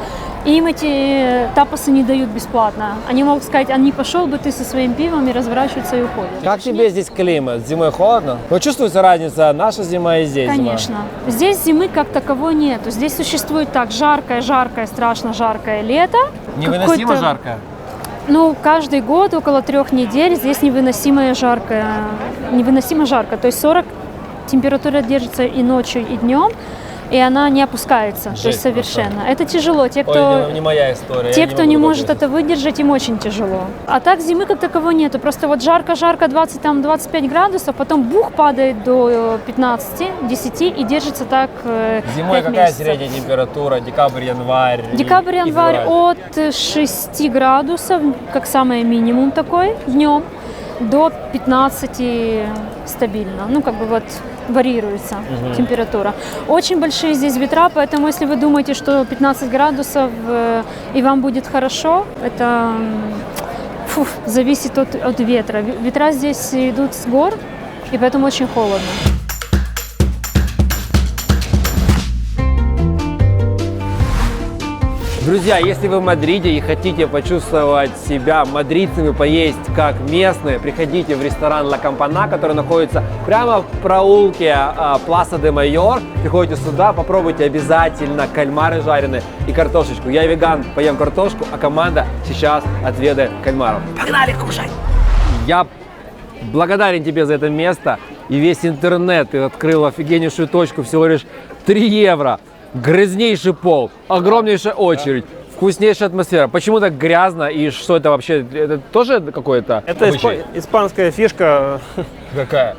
и им эти тапасы не дают бесплатно. Они могут сказать, а не пошел бы ты со своим пивом, и разворачиваются и уходят. Как тебе здесь климат? Зимой холодно? Вот чувствуется разница наша зима и здесь зима? Конечно. Здесь зимы как таковой нету. Здесь существует так жаркое, страшно жаркое лето. Невыносимо Какое-то- жарко? Каждый год около 3 недель здесь невыносимо жарко. То есть 40 температура держится и ночью, и днем. и она не опускается, то есть совершенно. Это тяжело. Те, кто, не моя история. те, кто не может это выдержать, им очень тяжело. А так зимы как таковой нету. Просто вот жарко-жарко 20-25 градусов, потом бух падает до 15-10 и держится так 5 месяцев. средняя температура? Декабрь-январь? Декабрь-январь от 6 градусов, как самое минимум такой, днем, до 15 стабильно. Ну, как бы вот варьируется температура. Очень большие здесь ветра, поэтому если вы думаете, что 15 градусов и вам будет хорошо, это зависит от ветра. Ветра здесь идут с гор, и поэтому очень холодно. Друзья, если вы в Мадриде и хотите почувствовать себя мадридцами, поесть как местные, приходите в ресторан Ла Кампана, который находится прямо в проулке Пласа де Майор. Приходите сюда, попробуйте обязательно кальмары жареные и картошечку. Я веган, поем картошку, а команда сейчас отведает кальмаров. Погнали кушать! Я благодарен тебе за это место и весь интернет. Ты открыл офигеннейшую точку, всего лишь 3 евро. Грязнейший пол, огромнейшая очередь, вкуснейшая атмосфера. Почему так грязно и что это вообще? Это тоже какое-то Это испанская фишка. Какая?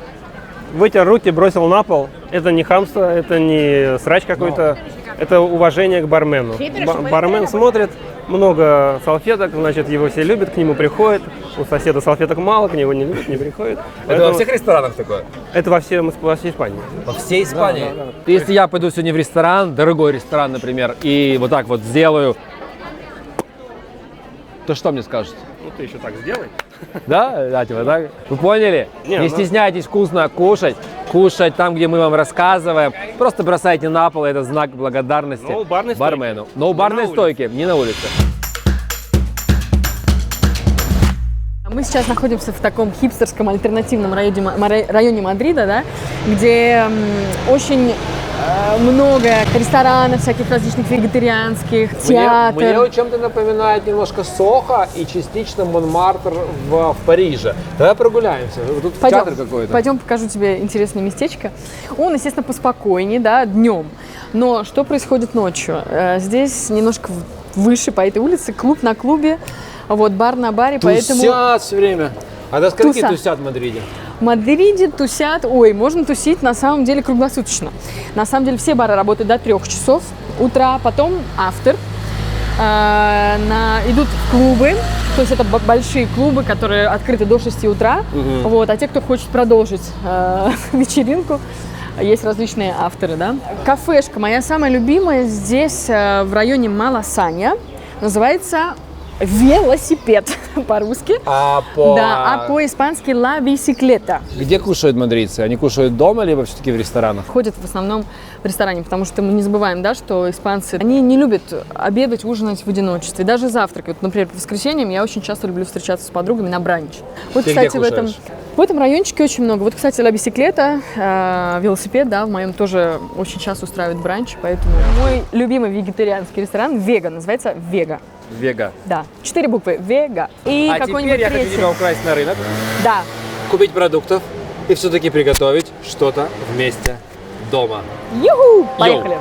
Вытер руки, бросил на пол. Это не хамство, это не срач какой-то. Это уважение к бармену. Бармен смотрит, много салфеток, значит, его все любят, к нему приходят. У соседа салфеток мало, к нему не любят, не приходят. Это во всех ресторанах такое? Это во всей Испании. Во всей Испании? Да. Если я пойду сегодня в ресторан, дорогой ресторан, например, и вот так вот сделаю, то что мне скажете? Ну ты еще так сделай. Да? Да, типа так? Вы поняли? Не ну- стесняйтесь вкусно кушать. Кушать там, где мы вам рассказываем. Просто бросайте на пол, это знак благодарности Но у барной стойки. бармену. Но у барной стойки, не на улице. Мы сейчас находимся в таком хипстерском альтернативном районе Мадрида, да, где очень много ресторанов, всяких различных вегетарианских, театр. Мне чем-то напоминает немножко Сохо и частично Монмартр в Париже. Давай прогуляемся. Тут театр какой-то. Пойдем, покажу тебе интересное местечко. Он, естественно, поспокойнее, да, днем. Но что происходит ночью? Здесь немножко выше по этой улице, клуб на клубе, вот, бар на баре, поэтому... Тусят все время. А до скольки Туса. тусят в Мадриде? В Мадриде тусят, можно тусить на самом деле круглосуточно. На самом деле все бары работают до 3 часов утра, потом after. Идут в клубы, то есть это большие клубы, которые открыты до 6 утра. Вот, а те, кто хочет продолжить вечеринку, есть различные авторы, да. Кафешка моя самая любимая здесь, в районе Маласанья, называется велосипед по-русски. А по-испански «la bicicleta». Где кушают мадридцы? Они кушают дома, либо все-таки в ресторанах? Ходят в основном в ресторане, потому что мы не забываем, да, что испанцы, они не любят обедать, ужинать в одиночестве, даже завтракать. Вот, например, по воскресеньям я очень часто люблю встречаться с подругами на бранч. Вот, Ты кстати, где в этом райончике очень много. Вот, кстати, «la bicicleta», велосипед, да, в моем тоже очень часто устраивает бранч, поэтому мой любимый вегетарианский ресторан «Вега», называется «Вега». Вега. Да, 4 буквы «Вега». И какой-нибудь теперь я хочу третий. тебя украсть на рынок, Да. купить продуктов и все-таки приготовить что-то вместе дома. Юху! Поехали!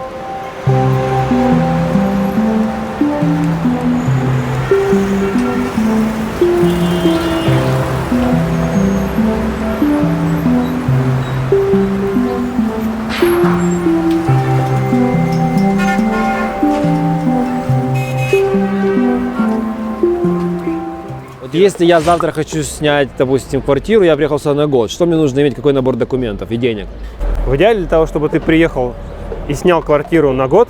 Вот если я завтра хочу снять, допустим, квартиру, я приехал сюда на год, что мне нужно иметь, какой набор документов и денег? В идеале для того, чтобы ты приехал и снял квартиру на год,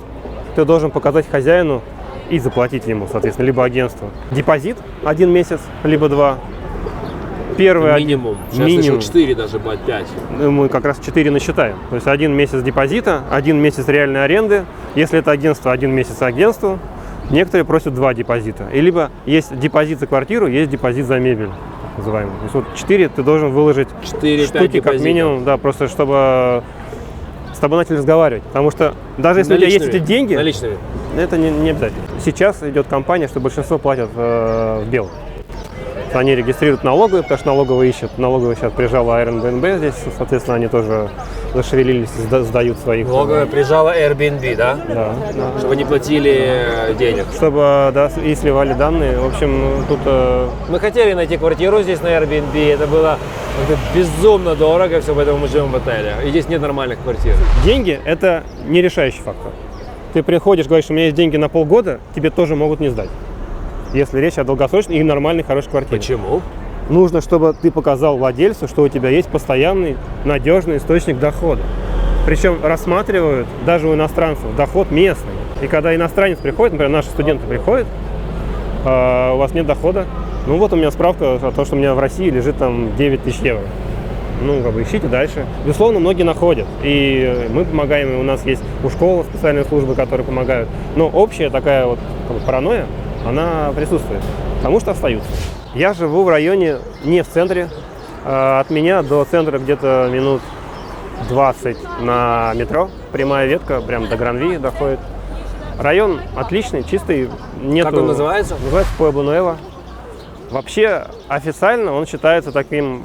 ты должен показать хозяину и заплатить ему, соответственно, либо агентству депозит 1 месяц, либо 2. Первый Минимум. минимум. 4 даже, 5. Мы как раз 4 насчитаем. То есть 1 месяц депозита, 1 месяц реальной аренды. Если это агентство, 1 месяц агентству. Некоторые просят 2 депозита. И либо есть депозит за квартиру, есть депозит за мебель, так называемый. То есть вот 4 ты должен выложить 4-5 штуки как минимум, да, просто чтобы с тобой начали разговаривать. Потому что даже если у тебя есть эти деньги, наличными. это не обязательно. Сейчас идет кампания, что большинство платят в белом. Они регистрируют налоговые, потому что налоговые ищут. Налоговые сейчас прижала Airbnb здесь, соответственно, они тоже зашевелились, сдают своих. Налоговая прижала Airbnb, да? Да. Чтобы не платили денег. Чтобы, да, и сливали данные. В общем, тут... Мы хотели найти квартиру здесь на Airbnb, это было безумно дорого, все, поэтому мы живем в отеле. И здесь нет нормальных квартир. Деньги – это не решающий фактор. Ты приходишь, говоришь, у меня есть деньги на полгода, тебе тоже могут не сдать. Если речь о долгосрочной и нормальной, хорошей квартире. Почему? Нужно, чтобы ты показал владельцу, что у тебя есть постоянный, надежный источник дохода. Причем рассматривают даже у иностранцев доход местный. И когда иностранец приходит, например, наши студенты приходят, у вас нет дохода. Ну вот у меня справка о том, что у меня в России лежит там 9 тысяч евро. Ну, как бы ищите дальше. Безусловно, многие находят. И мы помогаем, и у нас есть у школы специальные службы, которые помогают. Но общая такая вот паранойя, она присутствует, потому что остаются. Я живу в районе, не в центре. От меня до центра где-то минут 20 на метро. Прямая ветка, прям до Гранви доходит. Район отличный, чистый. Нету... Как он называется? Называется Пуэбло-Нуэво. Вообще, официально он считается таким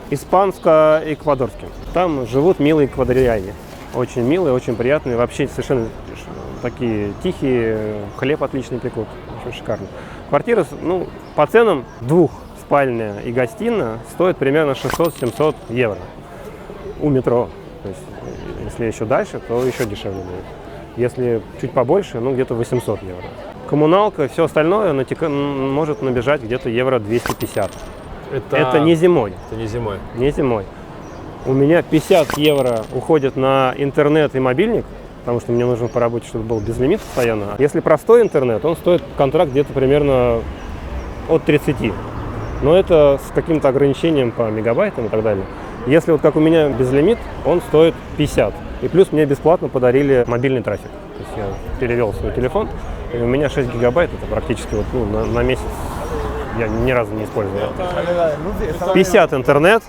испанско-эквадорским. Там живут милые эквадориане. Очень милые, очень приятные. Вообще совершенно такие тихие, хлеб отличный пекут. Очень шикарно. Квартира, ну, по ценам двухспальная и гостиная стоит примерно 600-700 евро у метро. То есть, если еще дальше, то еще дешевле будет. Если чуть побольше, ну, где-то 800 евро. Коммуналка, все остальное может набежать где-то евро 250. Это не зимой. Это не зимой. Не зимой. У меня 50 евро уходит на интернет и мобильник, потому что мне нужно по работе, чтобы был безлимит постоянно. Если простой интернет, он стоит контракт где-то примерно от 30. Но это с каким-то ограничением по мегабайтам и так далее. Если вот как у меня безлимит, он стоит 50. И плюс мне бесплатно подарили мобильный трафик. То есть я перевел свой телефон, и у меня 6 гигабайт, это практически вот, на месяц. Я ни разу не использовал. 50 интернет.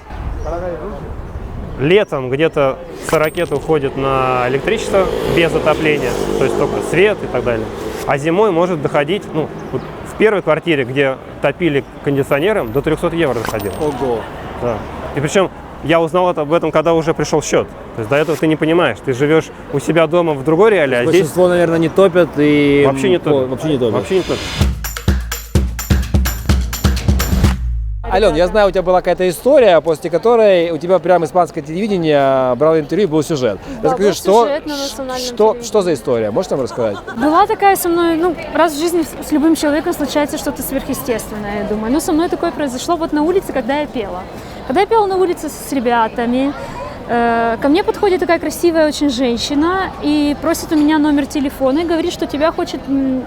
Летом где-то 40 уходит на электричество без отопления, то есть только свет и так далее. А зимой может доходить, ну, вот в первой квартире, где топили кондиционером, до 300 евро доходило. Ого! Да. И причем я узнал об этом, когда уже пришел счет. То есть до этого ты не понимаешь, ты живешь у себя дома в другой реалии, а здесь... Большинство, наверное, не топят и... Вообще не топят. Вообще не топят. Вообще не топят. Ален, я знаю, у тебя была какая-то история, после которой у тебя прям испанское телевидение брало интервью, был сюжет. Да, Расскажи, был сюжет на национальном телевидении. что за история? Можешь нам рассказать? Была такая со мной, ну, раз в жизни с любым человеком случается что-то сверхъестественное, я думаю. Ну, со мной такое произошло вот на улице, когда я пела. Когда я пела на улице с ребятами, ко мне подходит такая красивая очень женщина и просит у меня номер телефона и говорит, что тебя хочет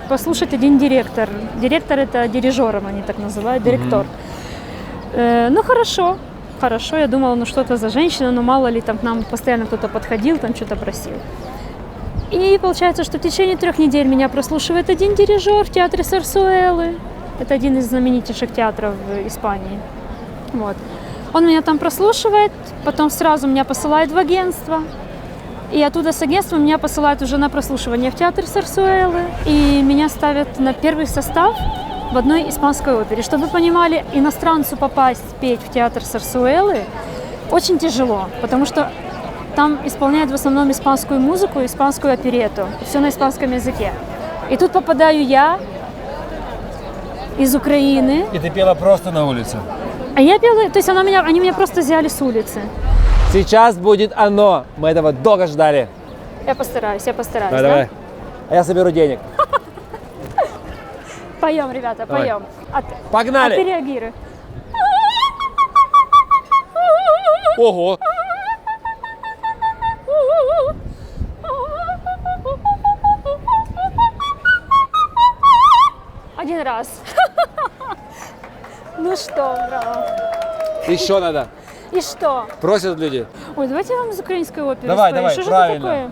послушать один директор. Директор – это дирижером, они так называют, директор. Ну, хорошо, я думала, ну, что это за женщина, но мало ли, там к нам постоянно кто-то подходил, там что-то просил. И получается, что в течение 3 недель меня прослушивает один дирижер в театре Сарсуэлы. Это один из знаменитейших театров в Испании. Вот. Он меня там прослушивает, потом сразу меня посылает в агентство. И оттуда с агентства меня посылают уже на прослушивание в театр Сарсуэлы. И меня ставят на первый состав в одной испанской опере. Чтобы вы понимали, иностранцу попасть петь в театр Сарсуэлы очень тяжело, потому что там исполняют в основном испанскую музыку, испанскую оперетту. Все на испанском языке. И тут попадаю я из Украины. И ты пела просто на улице? А я пела, то есть они меня просто взяли с улицы. Сейчас будет оно. Мы этого долго ждали. Я постараюсь, Давай, давай. А я соберу денег. Поем, ребята, Давай. поем. Погнали! А ты реагируй. Ого! Один раз. Ну что, браво. Еще надо. И что? Просят люди. Ой, давайте я вам из украинской оперы Давай, спою. давай, Что же правильно. это такое?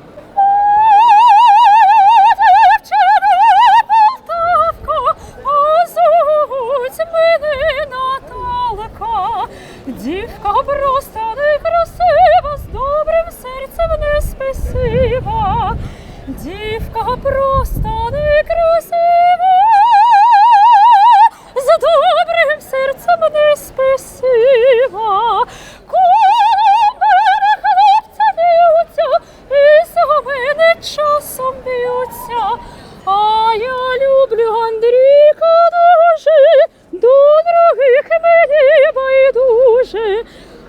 Дівка просто некрасива, з добрим серцем неспесива. Дівка просто некрасива, за добрим серцем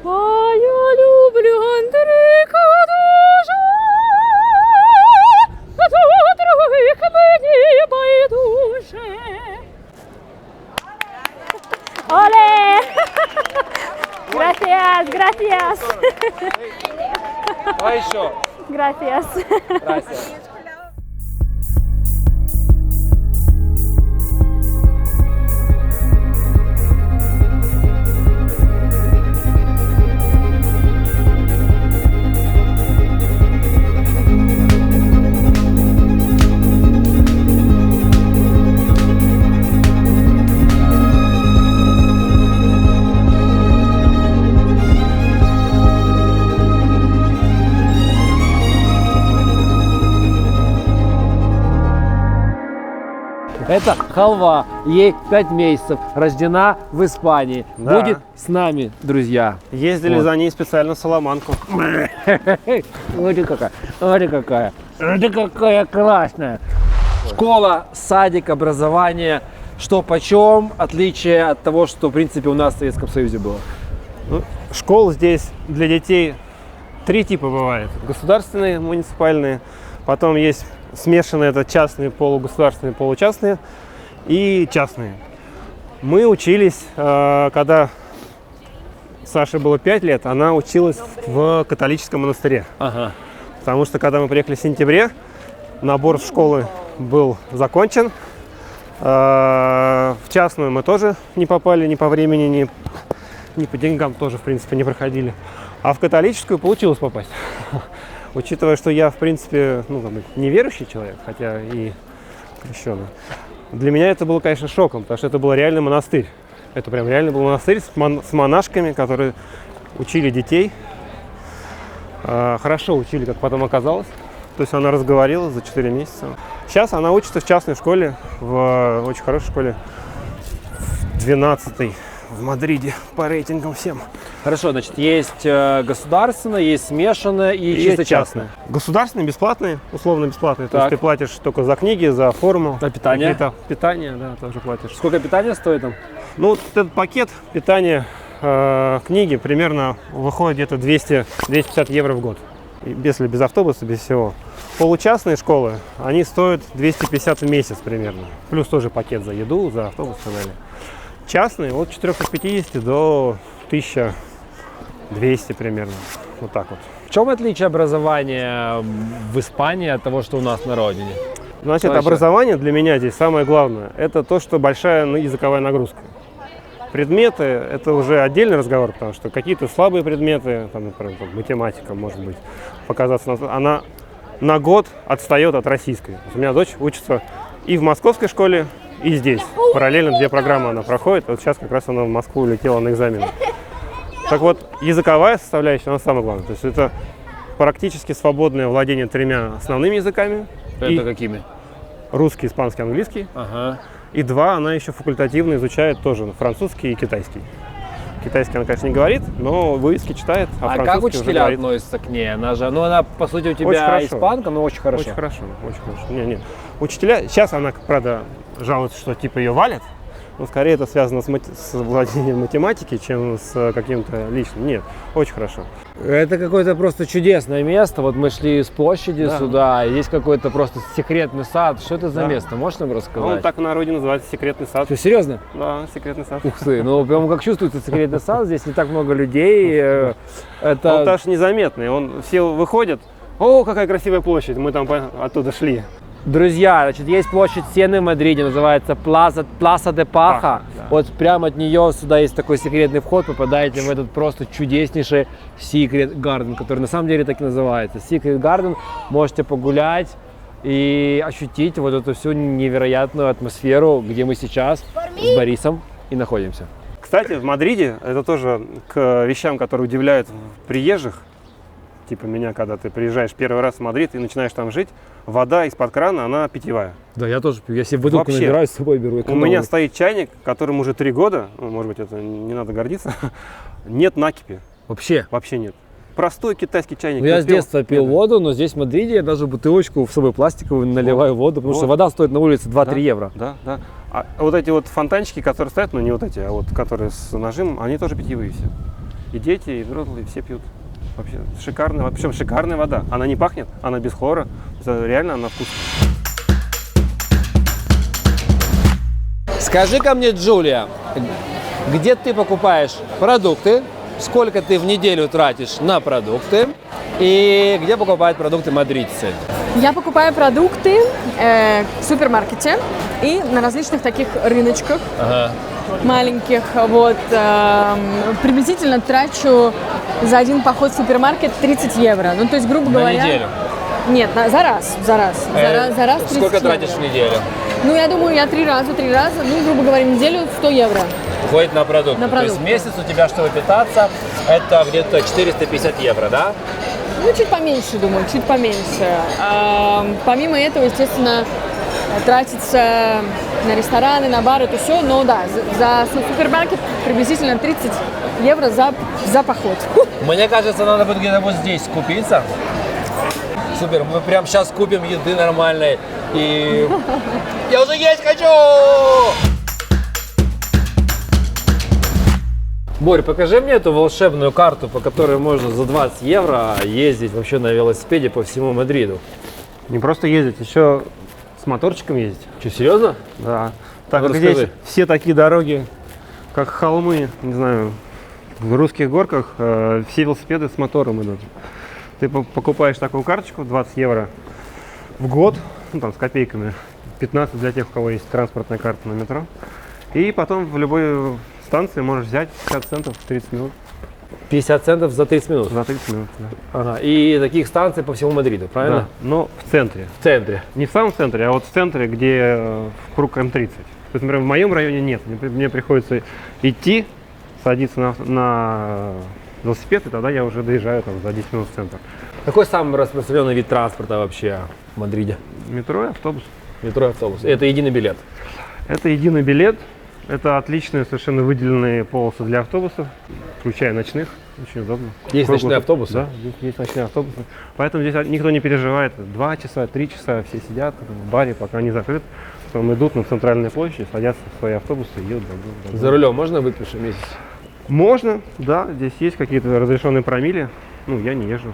А я люблю Андрейка дуже, а тут других мені байдуже. Оле! Gracias, gracias. Давай еще. Gracias. Gracias. Это халва, ей 5 месяцев, рождена в Испании. Да. Будет с нами, друзья. Ездили Вот. за ней специально в Соломанку. Смотри какая, смотри какая, смотри какая классная. Школа, садик, образование, что почем, отличие от того, что в принципе у нас в Советском Союзе было. Ну, школ здесь для детей 3 типа бывает. Государственные, муниципальные. Потом есть смешанные, это частные, полугосударственные, получастные. И частные. Мы учились, когда Саше было 5 лет, она училась в католическом монастыре. Ага. Потому что когда мы приехали в сентябре, набор в школы был закончен. В частную мы тоже не попали ни по времени, ни по деньгам тоже, в принципе, не проходили. А в католическую получилось попасть. Учитывая, что я, в принципе, неверующий человек, хотя и крещеный, для меня это было, конечно, шоком, потому что это был реальный монастырь. Это прям реально был монастырь с монашками, которые учили детей. Хорошо учили, как потом оказалось. То есть она разговорилась за 4 месяца. Сейчас она учится в частной школе, в очень хорошей школе, в 12-й в Мадриде по рейтингам всем. Хорошо, значит, есть государственное, есть смешанное и чисто частное. Государственные бесплатные, условно бесплатные. То Так. есть ты платишь только за книги, за форму. А питание? Какие-то питание, да, тоже платишь. Сколько питания стоит там? Ну, вот этот пакет питания, книги примерно выходит где-то 200-250 евро в год. Если без автобуса, без всего. Получастные школы, они стоят 250 в месяц примерно. Плюс тоже пакет за еду, за автобус и так далее. Частные от 450 до 1200 примерно. Вот так вот. В чем отличие образования в Испании от того, что у нас на родине? Значит, Точно. образование для меня здесь самое главное. Это то, что большая языковая нагрузка. Предметы – это уже отдельный разговор, потому что какие-то слабые предметы, там, например, математика, может быть, показаться, она на год отстает от российской. У меня дочь учится и в московской школе, и здесь. Параллельно 2 программы она проходит. Вот сейчас как раз она в Москву улетела на экзамены. Так вот, языковая составляющая, она самая главная. То есть это практически свободное владение 3 основными языками. Это И какими? русский, испанский, английский. Ага. И 2 она еще факультативно изучает тоже французский и китайский. Китайский она, конечно, не говорит, но вывески читает, а А как французский уже учителя говорит. относятся к ней? Она же, ну она по сути у тебя Очень хорошо. испанка, но очень хорошо. Очень хорошо, очень хорошо. Не. Учителя, сейчас она, правда, жалуется, что типа ее валят, но скорее это связано с владением математики, чем с каким-то личным. Нет, очень хорошо. Это какое-то просто чудесное место. Вот мы шли с площади Да. сюда, и здесь какой-то просто секретный сад. Что это за Да. место? Можешь нам рассказать? Он так в народе называется секретный сад. Что, серьезно? Да, секретный сад. Ух ты, ну прям как чувствуется секретный сад, здесь не так много людей. Он Это даже незаметный. Все выходят. О, какая красивая площадь. Мы там оттуда шли. Друзья, значит, есть площадь Сены в Мадриде, называется Пласа де Паха. Паха, да. Вот прямо от нее сюда есть такой секретный вход, попадаете в этот просто чудеснейший Secret Garden, который на самом деле так и называется. Secret Garden, можете погулять и ощутить вот эту всю невероятную атмосферу, где мы сейчас с Борисом и находимся. Кстати, в Мадриде, это тоже к вещам, которые удивляют приезжих, типа меня, когда ты приезжаешь первый раз в Мадрид и начинаешь там жить, вода из-под крана, она питьевая. Да, я тоже пью. Я себе бутылку Вообще. набираю, с собой беру. У меня стоит чайник, которому уже 3 года, ну, может быть, это не надо гордиться, нет накипи, Вообще. вообще нет. Простой китайский чайник. Ну, я Ты с детства пил Нет. воду, но здесь в Мадриде я даже бутылочку в собой пластиковую наливаю воду, потому что Вот. вода стоит на улице 2-3 Да, евро. Да. А вот эти вот фонтанчики, которые стоят, ну не вот эти, а вот которые с нажимом, они тоже питьевые все. И дети, и взрослые, все пьют. Вообще шикарная, причем шикарная вода. Она не пахнет, она без хлора. Реально она вкусная. Скажи-ка мне, Джулия, где ты покупаешь продукты, сколько ты в неделю тратишь на продукты и где покупают продукты мадридцы? Я покупаю продукты в супермаркете и на различных таких рыночках маленьких. Вот, приблизительно трачу за один поход в супермаркет 30 евро. Ну, то есть, грубо говоря... На неделю? Нет, за раз. За раз 30 Сколько евро. тратишь в неделю? Ну, я думаю, я три раза, ну, грубо говоря, в неделю 100 евро. Уходит на продукты. На То есть продукты. месяц у тебя, чтобы питаться, это где-то 450 евро, да? Ну, чуть поменьше, думаю, чуть поменьше. Помимо этого, естественно, тратится на рестораны, на бары, это все. Но да, за супермаркет приблизительно 30 евро за поход. Мне кажется, надо будет где-то вот здесь купиться. Супер, мы прямо сейчас купим еды нормальной. И я уже есть хочу! Борь, покажи мне эту волшебную карту, по которой можно за 20 евро ездить вообще на велосипеде по всему Мадриду. Не просто ездить, еще с моторчиком ездить. Что, серьезно? Да. Так Ну, как расскажи. здесь все такие дороги, как холмы, не знаю, в русских горках, все велосипеды с мотором идут. Ты покупаешь такую карточку, 20 евро в год, ну там с копейками, 15 для тех, у кого есть транспортная карта на метро. И потом в любой станции можешь взять 50 центов в 30 минут. 50 центов за 30 минут. За 30 минут, да. Ага. И таких станций по всему Мадриду, правильно? Да, но в центре. В центре. Не в самом центре, а вот в центре, где в круг М30. То есть, например, в моем районе нет. Мне приходится идти, садиться на велосипед, и тогда я уже доезжаю там, за 10 минут в центр. Какой самый распространенный вид транспорта вообще в Мадриде? Метро и автобус. Метро и автобус. Это единый билет. Это единый билет. Это отличные, совершенно выделенные полосы для автобусов, включая ночных. Очень удобно. Есть Круглый- ночные автобусы? Да, здесь есть ночные автобусы. Поэтому здесь никто не переживает. 2 часа, 3 часа все сидят в баре, пока не закрыт. Потом идут на центральной площади, садятся в свои автобусы и едут домой. За рулем можно выпить месяц? Можно, да, здесь есть какие-то разрешенные промилле. Ну, я не езжу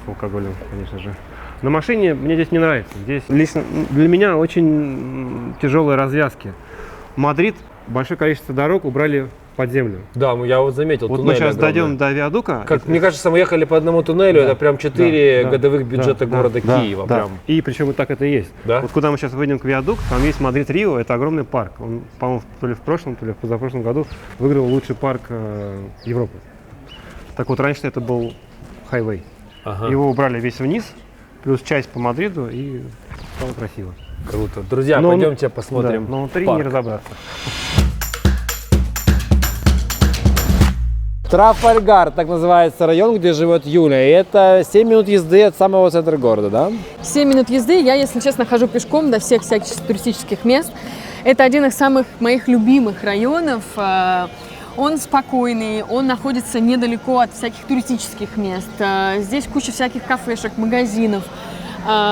с алкоголем, конечно же. На машине мне здесь не нравится. Здесь лично для меня очень тяжелые развязки. Мадрид, большое количество дорог убрали под землю. Да, я вот заметил. Вот мы туннель сейчас огромный. дойдем до виадука. Как, мне кажется, мы ехали по одному туннелю, это прям 4 Да, годовых да, бюджета да, города да, Киева. да. Прям. И причем и так это и есть. Да? Вот куда мы сейчас выйдем к виадуку, там есть Мадрид-Рио, это огромный парк. Он, по-моему, то ли в прошлом, то ли в позапрошлом году выиграл лучший парк Европы. Так вот, раньше это был хайвей. Ага. Его убрали весь вниз, плюс часть по Мадриду, и стало красиво. Круто. Друзья, Но пойдемте посмотрим. Да, но внутри парк. не разобраться. Трафальгар, так называется район, где живет Юля. И это 7 минут езды от самого центра города, да? 7 минут езды. Я, если честно, хожу пешком до всех туристических мест. Это один из самых моих любимых районов. Он спокойный, он находится недалеко от всяких туристических мест. Здесь куча всяких кафешек, магазинов,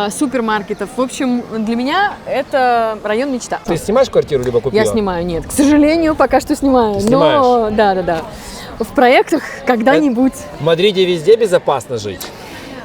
супермаркетов. В общем, для меня это район мечта. Ты снимаешь квартиру, либо купила? Я снимаю, нет. К сожалению, пока что снимаю. Ты снимаешь? Но да. В проектах когда-нибудь. В Мадриде везде безопасно жить?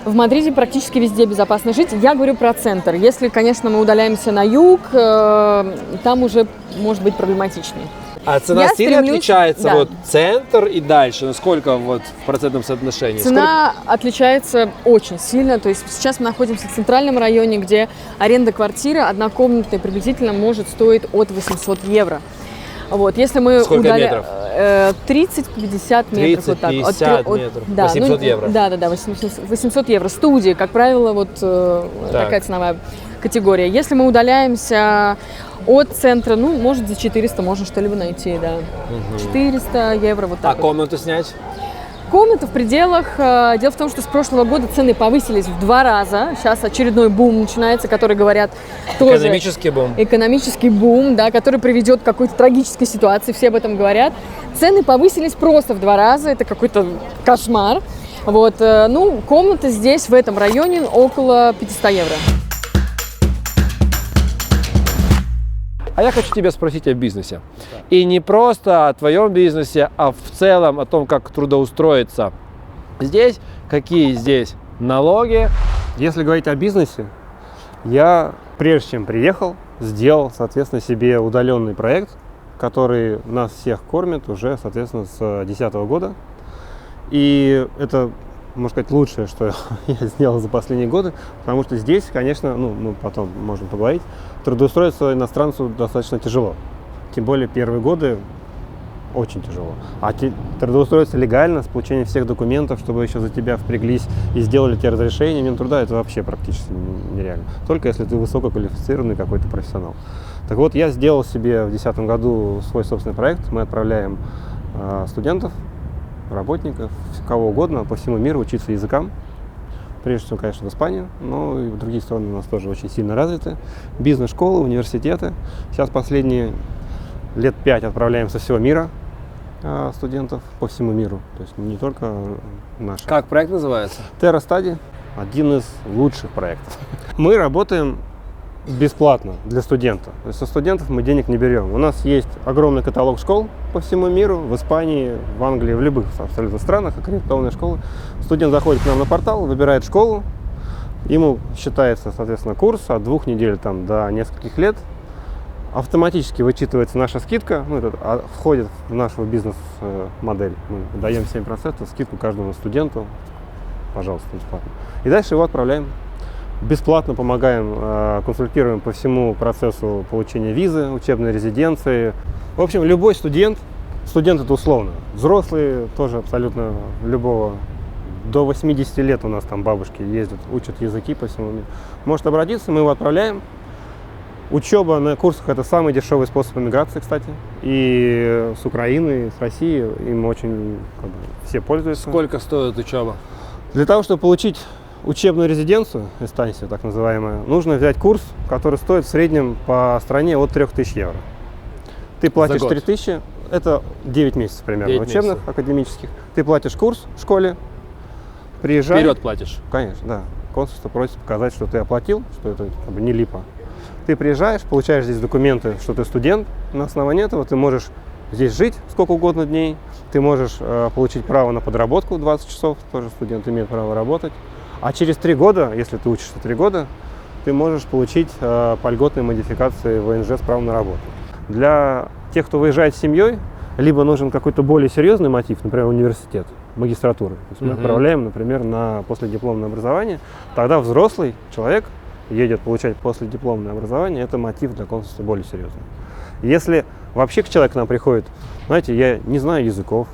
В Мадриде практически везде безопасно жить. Я говорю про центр. Если, конечно, мы удаляемся на юг, там уже может быть проблематичнее. А цена Я сильно стремлюсь- отличается, да. вот центр и дальше? Насколько вот в процентном соотношении? Цена отличается очень сильно. То есть сейчас мы находимся в центральном районе, где аренда квартиры однокомнатной приблизительно может стоить от 800 евро. Вот, если мы Сколько метров? 30-50 метров. вот так. 30-50 метров. Да, 800 евро. Да, 800 евро. Студии, как правило, вот такая ценовая категория. Если мы удаляемся от центра, ну, может, за 400 можно что-либо найти, да. 400 евро, вот так. А комнату снять? Комната в пределах. Дело в том, что с прошлого года цены повысились в 2 раза. Сейчас очередной бум начинается, который говорят тоже... Экономический бум. Экономический бум, да, который приведет к какой-то трагической ситуации, все об этом говорят. Цены повысились просто в 2 раза, это какой-то кошмар. Вот, ну, комната здесь, в этом районе, около 500 евро. А я хочу тебя спросить о бизнесе. И не просто о твоем бизнесе, а в целом о том, как трудоустроиться здесь, какие здесь налоги. Если говорить о бизнесе, я, прежде чем приехал, сделал, соответственно, себе удаленный проект, который нас всех кормит уже, соответственно, с 2010 года. И это, можно сказать, лучшее, что я сделал за последние годы, потому что здесь, конечно, мы потом можем поговорить, трудоустроиться иностранцу достаточно тяжело. Тем более первые годы очень тяжело. А трудоустроиться легально, с получением всех документов, чтобы еще за тебя впряглись и сделали тебе разрешение на труда, это вообще практически нереально. Только если ты высококвалифицированный какой-то профессионал. Так вот, я сделал себе в 2010 году свой собственный проект. Мы отправляем студентов, работников, кого угодно по всему миру учиться языкам. Прежде всего, конечно, в Испанию, но и в другие страны у нас тоже очень сильно развиты. Бизнес-школы, университеты. Сейчас последние лет 5 отправляем со всего мира студентов по всему миру. То есть не только наши. Как проект называется? Terra Study – один из лучших проектов. Мы работаем бесплатно для студента. То есть со студентов мы денег не берем. У нас есть огромный каталог школ по всему миру, в Испании, в Англии, в любых абсолютно странах, аккредитованные школы. Студент заходит к нам на портал, выбирает школу, ему считается, соответственно, курс от 2 недель до нескольких лет. Автоматически вычитывается наша скидка, входит в нашу бизнес-модель. Мы даем 7% скидку каждому студенту, пожалуйста, бесплатно. И дальше его отправляем. Бесплатно помогаем, консультируем по всему процессу получения визы, учебной резиденции. В общем, любой студент это условно, взрослые тоже абсолютно любого, до 80 лет у нас там бабушки ездят, учат языки по всему миру. Может обратиться, мы его отправляем. Учеба на курсах – это самый дешевый способ иммиграции, кстати. И с Украины, и с России им очень все пользуются. Сколько стоит учеба? Для того, чтобы получить учебную резиденцию, эстансию так называемую, нужно взять курс, который стоит в среднем по стране от 3000 евро. Ты платишь 3000, это 9 месяцев примерно 9 учебных, месяцев. Академических. Ты платишь курс в школе, приезжай. Вперед платишь? Конечно, да. Консульство просит показать, что ты оплатил, что это не липа. Ты приезжаешь, получаешь здесь документы, что ты студент. На основании этого ты можешь здесь жить сколько угодно дней. Ты можешь получить право на подработку 20 часов, тоже студент имеет право работать. А через 3 года, если ты учишься 3 года, ты можешь получить по льготной модификации ВНЖ с правом на работу. Для тех, кто выезжает с семьей, либо нужен какой-то более серьезный мотив, например, университет, магистратура. То есть мы отправляем, например, на последипломное образование. Тогда взрослый человек едет получать последипломное образование, это мотив для консульства более серьезный. Если вообще человек к нам приходит, знаете, я не знаю языков,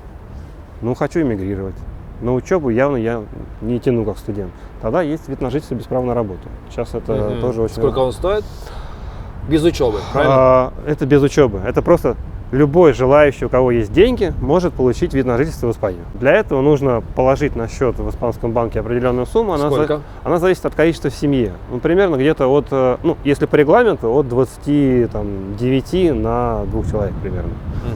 хочу эмигрировать, на учебу явно я не тяну как студент, тогда есть вид на жительство без права на работу. Сейчас это тоже очень... Сколько он стоит? Без учебы, правильно? Это без учебы. Это просто любой желающий, у кого есть деньги, может получить вид на жительство в Испанию. Для этого нужно положить на счет в испанском банке определенную сумму. Сколько? Она зависит от количества в семье. Примерно где-то от, если по регламенту, от 29 на 2 человек примерно.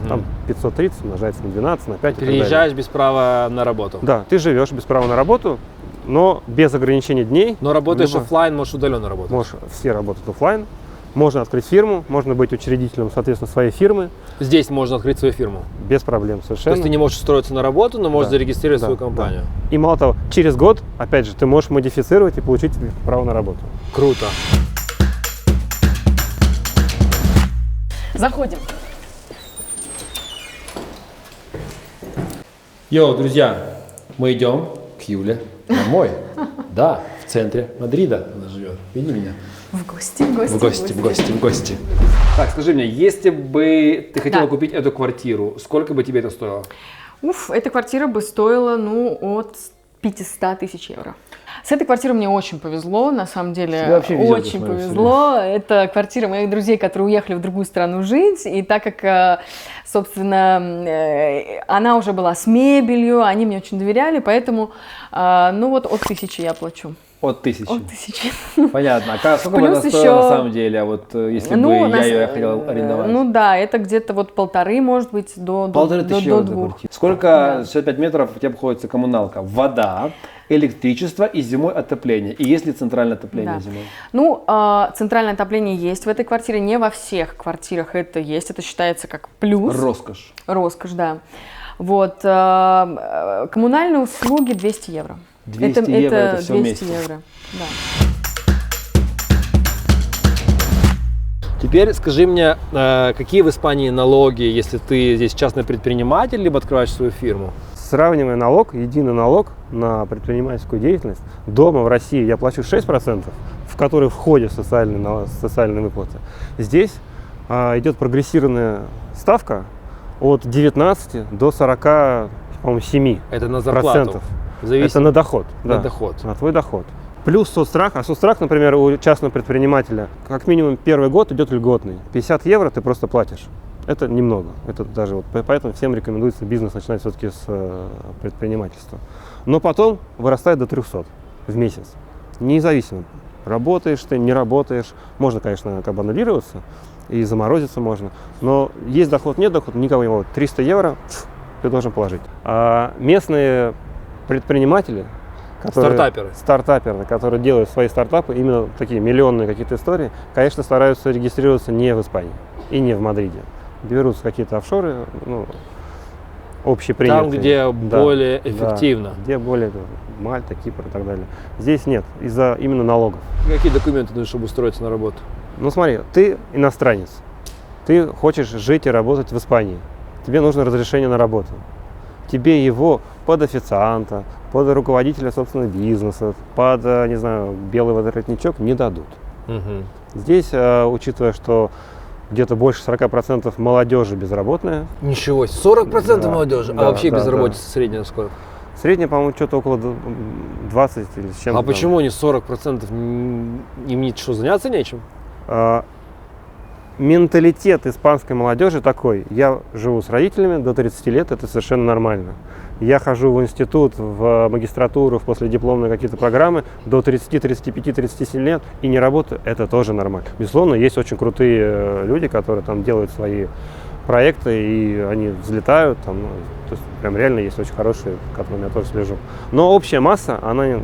Там 530 умножается на 12, на 5 и так далее. Переезжаешь без права на работу? Да, ты живешь без права на работу, но без ограничения дней. Но работаешь офлайн, можешь удаленно работать? Можешь, все работают офлайн. Можно открыть фирму, можно быть учредителем, соответственно, своей фирмы. Здесь можно открыть свою фирму? Без проблем совершенно. То есть ты не можешь устроиться на работу, но можешь зарегистрировать свою компанию? Да. И мало того, через год, опять же, ты можешь модифицировать и получить право на работу. Круто. Заходим. Йоу, друзья, мы идем к Юле домой. Да, в центре Мадрида она живет. Видели меня? В гости. Так, скажи мне, если бы ты хотела купить эту квартиру, сколько бы тебе это стоило? Эта квартира бы стоила, от 500 тысяч евро. С этой квартирой мне очень повезло, на самом деле, очень повезло. Это квартира моих друзей, которые уехали в другую страну жить, и так как, собственно, она уже была с мебелью, они мне очень доверяли, поэтому, от 1000 я плачу. От 1000. От 1000. Понятно. А сколько бы Плюс она стоила еще- на самом деле, а вот если Ну, бы у нас, я ее хотел арендовать? Ну да, это где-то вот 1,5, может быть, до 1500 до евро за 2. квартиру. Сколько 65 метров у тебя обходится коммуналка? Вода, электричество и зимой отопление. И есть ли центральное отопление Да. зимой? Ну, центральное отопление есть в этой квартире, не во всех квартирах это есть, это считается как плюс. Роскошь. Роскошь, да. Вот, коммунальные услуги 200 евро. 200 евро это всё 200 вместе. евро, да. Теперь скажи мне, какие в Испании налоги, если ты здесь частный предприниматель, либо открываешь свою фирму? Сравнивая налог, единый налог на предпринимательскую деятельность, дома в России я плачу 6%, в который входят социальные выплаты. Здесь идет прогрессированная ставка от 19 до 40, по-моему, 7%. Это на зарплату? Это на доход. На да, доход. на твой доход. Плюс соцстрах. А соцстрах, например, у частного предпринимателя как минимум первый год идет льготный. 50 евро ты просто платишь. Это немного. Это даже вот, поэтому всем рекомендуется бизнес начинать все-таки с предпринимательства. Но потом вырастает до 300 в месяц. Независимо, работаешь ты, не работаешь. Можно, конечно, как бы аннулироваться и заморозиться можно. Но есть доход, нет дохода, никого не могут. 300 евро ты должен положить. А местные предприниматели, стартаперы, которые делают свои стартапы, именно такие миллионные какие-то истории, конечно, стараются регистрироваться не в Испании и не в Мадриде. Берутся какие-то офшоры, ну, общепринятые. Там, где более эффективно. Да, где более, Мальта, Кипр и так далее. Здесь нет, из-за именно налогов. Какие документы нужны, чтобы устроиться на работу? Ну смотри, ты иностранец, ты хочешь жить и работать в Испании, тебе нужно разрешение на работу. Тебе его под официанта, под руководителя собственного бизнеса, под, не знаю, белый воротничок не дадут. Здесь, учитывая, что где-то больше 40% молодежи безработная. Ничего себе, 40% Да, молодежи, да, а вообще да, безработица средняя сколько? Средняя, по-моему, что-то около 20 или с чем-то. А почему не 40%? Им что, заняться нечем? Менталитет испанской молодежи такой. Я живу с родителями до 30 лет, это совершенно нормально. Я хожу в институт, в магистратуру, в последипломные какие-то программы до 30, 35, 37 лет и не работаю, это тоже нормально. Безусловно, есть очень крутые люди, которые там делают свои проекты, и они взлетают. Там, ну, то есть прям реально есть очень хорошие, которыми я тоже слежу. Но общая масса, она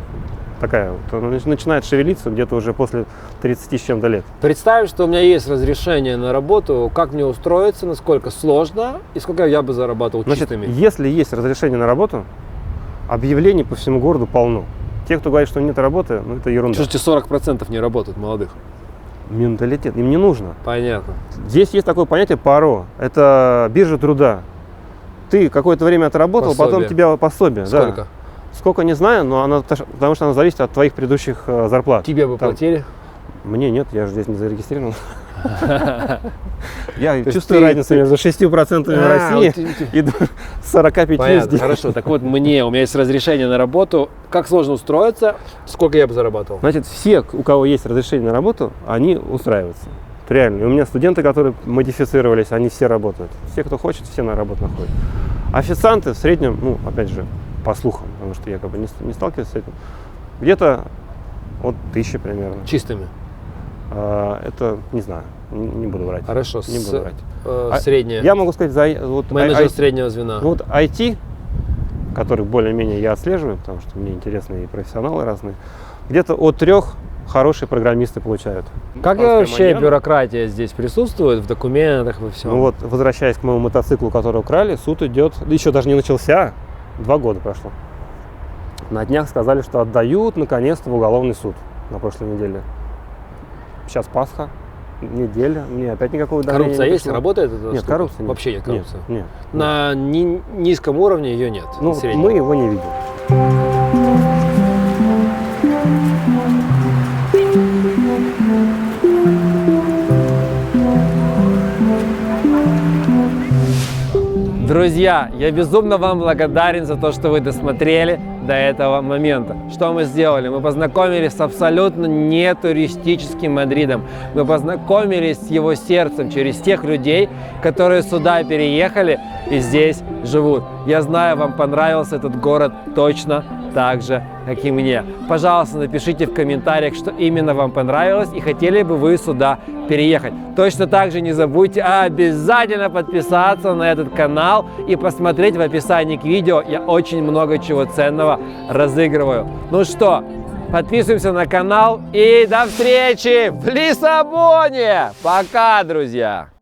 такая, вот, начинает шевелиться где-то уже после 30 с чем-то лет. Представь, что у меня есть разрешение на работу, как мне устроиться, насколько сложно и сколько я бы зарабатывал чистыми. Если есть разрешение на работу, объявлений по всему городу полно. Те, кто говорит, что нет работы, ну это ерунда. Слушайте, 40% не работают молодых. Менталитет, им не нужно. Понятно. Здесь есть такое понятие ПАРО, это биржа труда. Ты какое-то время отработал, Пособие. потом тебе пособие. Сколько? Да. Сколько не знаю, но она, потому что она зависит от твоих предыдущих зарплат. Тебе бы Там. платили? Мне нет, я же здесь не зарегистрирован. Я есть чувствую ты- разницу между 6% в России и 45% Понятно, здесь. хорошо. Так вот, у меня есть разрешение на работу. Как сложно устроиться? Сколько я бы зарабатывал? Значит, все, у кого есть разрешение на работу, они устраиваются. Реально. И у меня студенты, которые модифицировались, они все работают. Все, кто хочет, все на работу находят. Официанты в среднем, ну, опять же, по слухам, потому что я как бы не сталкиваюсь с этим, где-то от 1000 примерно. Чистыми. Это, не знаю, не буду врать. Хорошо. Не буду врать. Средняя. Я могу сказать, вот, Менеджер среднего звена. вот IT, который более-менее я отслеживаю, потому что мне интересны и профессионалы разные, где-то от 3 хорошие программисты получают. Как Испанская вообще маньяна. бюрократия здесь присутствует в документах, во всем? Ну вот, возвращаясь к моему мотоциклу, который украли, суд идет, еще даже не начался, 2 года прошло. На днях сказали, что отдают наконец-то в уголовный суд на прошлой неделе. Сейчас Пасха, неделя, мне опять никакого давления Коррупция не есть? пришло. Работает эта Нет, штука? коррупции нет. Вообще нет коррупции? Нет. На низком уровне ее нет? Ну, среднем? мы его не видим. Друзья, я безумно вам благодарен за то, что вы досмотрели до этого момента. Что мы сделали? Мы познакомились с абсолютно не туристическим Мадридом. Мы познакомились с его сердцем через тех людей, которые сюда переехали и здесь живут. Я знаю, вам понравился этот город точно так же, как и мне. Пожалуйста, напишите в комментариях, что именно вам понравилось и хотели бы вы сюда переехать. Точно так же не забудьте обязательно подписаться на этот канал и посмотреть в описании к видео. Я очень много чего ценного разыгрываю. Ну что, подписываемся на канал и до встречи в Лиссабоне! Пока, друзья!